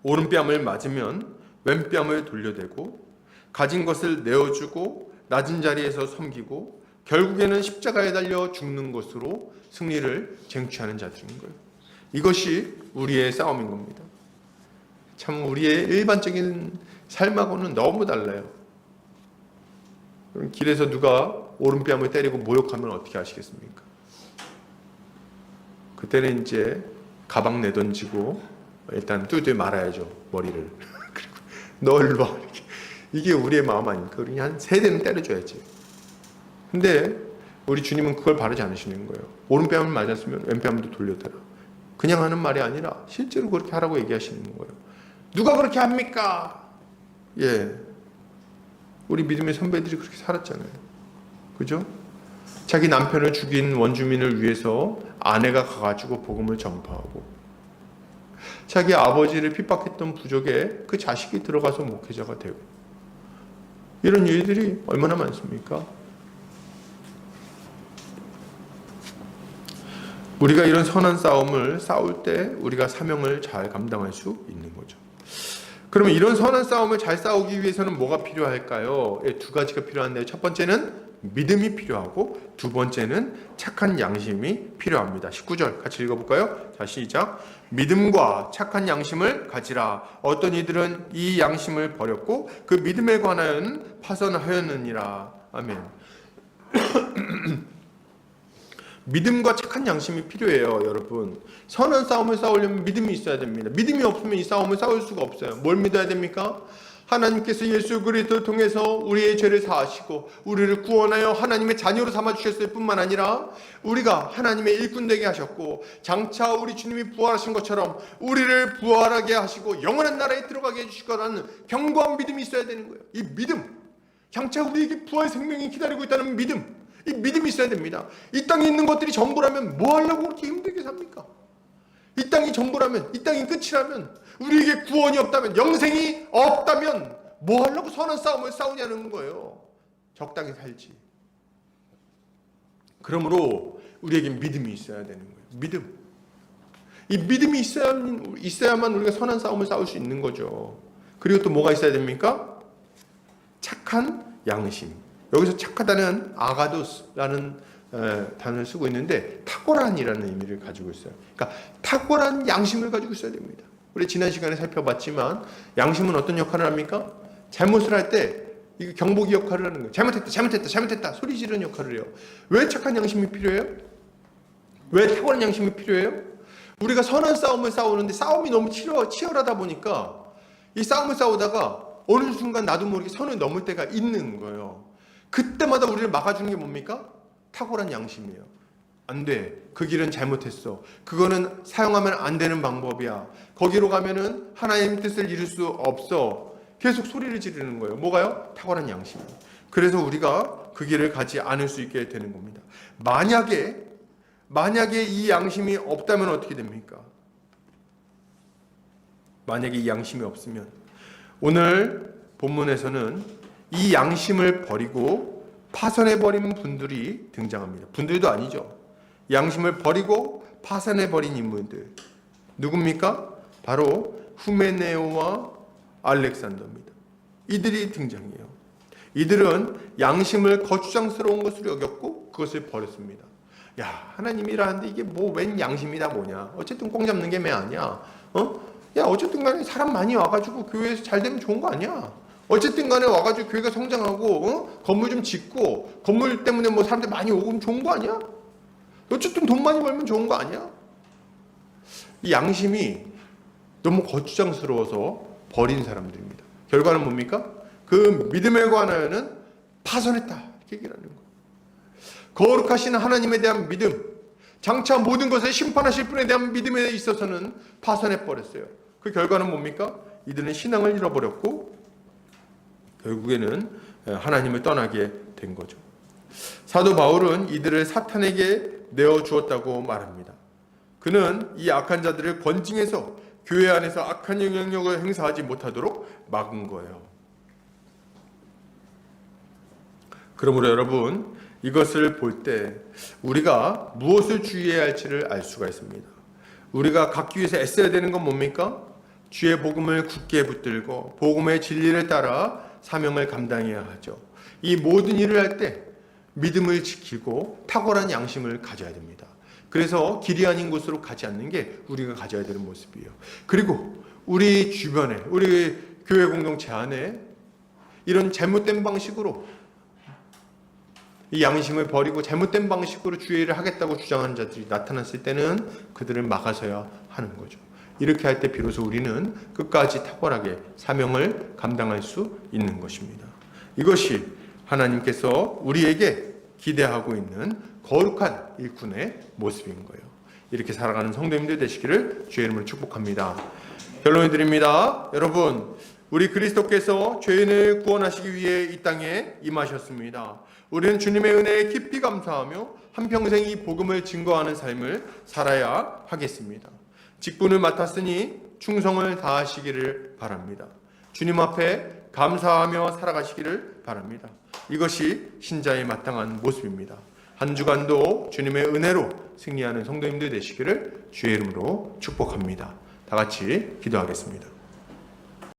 오른뺨을 맞으면 왼뺨을 돌려대고, 가진 것을 내어주고 낮은 자리에서 섬기고, 결국에는 십자가에 달려 죽는 것으로 승리를 쟁취하는 자들인 거예요. 이것이 우리의 싸움인 겁니다. 참 우리의 일반적인 삶하고는 너무 달라요. 길에서 누가 오른뺨을 때리고 모욕하면 어떻게 하시겠습니까? 그때는 이제 가방 내던지고 일단 뚜드려 말아야죠, 머리를. 그리고 너 일로 와. 이게 우리의 마음 아닙니까? 우리 한 3대는 때려줘야지. 근데 우리 주님은 그걸 바라지 않으시는 거예요. 오른뺨을 맞았으면 왼뺨도 돌려대라. 그냥 하는 말이 아니라 실제로 그렇게 하라고 얘기하시는 거예요. 누가 그렇게 합니까? 우리 믿음의 선배들이 그렇게 살았잖아요. 그죠? 자기 남편을 죽인 원주민을 위해서 아내가 가가지고 복음을 전파하고, 자기 아버지를 핍박했던 부족에 그 자식이 들어가서 목회자가 되고, 이런 일들이 얼마나 많습니까? 우리가 이런 선한 싸움을 싸울 때 우리가 사명을 잘 감당할 수 있는 거죠. 그러면 이런 선한 싸움을 잘 싸우기 위해서는 뭐가 필요할까요? 2가지가 필요한데요. 첫 번째는 믿음이 필요하고, 두 번째는 착한 양심이 필요합니다. 19절 같이 읽어볼까요? 자, 시작. 믿음과 착한 양심을 가지라. 어떤 이들은 이 양심을 버렸고 그 믿음에 관하여는 파선하였느니라. 아멘. 믿음과 착한 양심이 필요해요, 여러분. 선한 싸움을 싸우려면 믿음이 있어야 됩니다. 믿음이 없으면 이 싸움을 싸울 수가 없어요. 뭘 믿어야 됩니까? 하나님께서 예수 그리스도를 통해서 우리의 죄를 사하시고 우리를 구원하여 하나님의 자녀로 삼아주셨을 뿐만 아니라 우리가 하나님의 일꾼 되게 하셨고, 장차 우리 주님이 부활하신 것처럼 우리를 부활하게 하시고 영원한 나라에 들어가게 해주실 거라는 견고한 믿음이 있어야 되는 거예요. 이 믿음, 장차 우리에게 부활 생명이 기다리고 있다는 믿음, 이 믿음이 있어야 됩니다. 이 땅에 있는 것들이 전부라면 뭐 하려고 그렇게 힘들게 삽니까? 이 땅이 전부라면, 이 땅이 끝이라면, 우리에게 구원이 없다면, 영생이 없다면 뭐 하려고 선한 싸움을 싸우냐는 거예요. 적당히 살지. 그러므로 우리에게 믿음이 있어야 되는 거예요. 믿음. 이 믿음이 있어야만 우리가 선한 싸움을 싸울 수 있는 거죠. 그리고 또 뭐가 있어야 됩니까? 착한 양심. 여기서 착하다는 아가도스라는 단어를 쓰고 있는데 탁월한이라는 의미를 가지고 있어요. 그러니까 탁월한 양심을 가지고 있어야 됩니다. 우리 지난 시간에 살펴봤지만 양심은 어떤 역할을 합니까? 잘못을 할 때 이게 경보기 역할을 하는 거예요. 잘못했다 소리 지르는 역할을 해요. 왜 착한 양심이 필요해요? 왜 탁월한 양심이 필요해요? 우리가 선한 싸움을 싸우는데 싸움이 너무 치열하다 보니까 이 싸움을 싸우다가 어느 순간 나도 모르게 선을 넘을 때가 있는 거예요. 그때마다 우리를 막아주는 게 뭡니까? 탁월한 양심이에요. 안 돼. 그 길은 잘못했어. 그거는 사용하면 안 되는 방법이야. 거기로 가면은 하나님의 뜻을 이룰 수 없어. 계속 소리를 지르는 거예요. 뭐가요? 탁월한 양심. 그래서 우리가 그 길을 가지 않을 수 있게 되는 겁니다. 만약에 이 양심이 없다면 어떻게 됩니까? 만약에 이 양심이 없으면 오늘 본문에서는 이 양심을 버리고 파선해버린 분들이 등장합니다. 분들도 아니죠. 양심을 버리고 파산해버린 인물들 누굽니까? 바로 후메네오와 알렉산더입니다. 이들이 등장해요. 이들은 양심을 거추장스러운 것으로 여겼고 그것을 버렸습니다. 야, 하나님이라는데 이게 뭐 웬 양심이다 뭐냐. 어쨌든 꽁 잡는 게 매 아니야. 야, 어쨌든 간에 사람 많이 와가지고 교회에서 잘 되면 좋은 거 아니야. 어쨌든 간에 와가지고 교회가 성장하고 건물 좀 짓고 건물 때문에 뭐 사람들 많이 오면 좋은 거 아니야? 어쨌든 돈 많이 벌면 좋은 거 아니야? 이 양심이 너무 거추장스러워서 버린 사람들입니다. 결과는 뭡니까? 그 믿음에 관하여는 파선했다 이렇게 얘기를 하는 거예요. 거룩하신 하나님에 대한 믿음, 장차 모든 것을 심판하실 분에 대한 믿음에 있어서는 파선해버렸어요. 그 결과는 뭡니까? 이들은 신앙을 잃어버렸고 결국에는 하나님을 떠나게 된 거죠. 사도 바울은 이들을 사탄에게 내어주었다고 말합니다. 그는 이 악한 자들을 권징해서 교회 안에서 악한 영향력을 행사하지 못하도록 막은 거예요. 그러므로 여러분, 이것을 볼 때 우리가 무엇을 주의해야 할지를 알 수가 있습니다. 우리가 갖기 위해서 애써야 되는 건 뭡니까? 주의 복음을 굳게 붙들고 복음의 진리를 따라 사명을 감당해야 하죠. 이 모든 일을 할 때 믿음을 지키고 탁월한 양심을 가져야 됩니다. 그래서 길이 아닌 곳으로 가지 않는 게 우리가 가져야 되는 모습이에요. 그리고 우리 주변에, 우리 교회 공동체 안에 이런 잘못된 방식으로 이 양심을 버리고 잘못된 방식으로 주의 일을 하겠다고 주장하는 자들이 나타났을 때는 그들을 막아서야 하는 거죠. 이렇게 할 때 비로소 우리는 끝까지 탁월하게 사명을 감당할 수 있는 것입니다. 이것이 하나님께서 우리에게 기대하고 있는 거룩한 일꾼의 모습인 거예요. 이렇게 살아가는 성도님들 되시기를 주의 이름으로 축복합니다. 결론을 드립니다. 여러분, 우리 그리스도께서 죄인을 구원하시기 위해 이 땅에 임하셨습니다. 우리는 주님의 은혜에 깊이 감사하며 한평생 이 복음을 증거하는 삶을 살아야 하겠습니다. 직분을 맡았으니 충성을 다하시기를 바랍니다. 주님 앞에 감사하며 살아가시기를 바랍니다. 이것이 신자의 마땅한 모습입니다. 한 주간도 주님의 은혜로 승리하는 성도님들 되시기를 주의 이름으로 축복합니다. 다 같이 기도하겠습니다.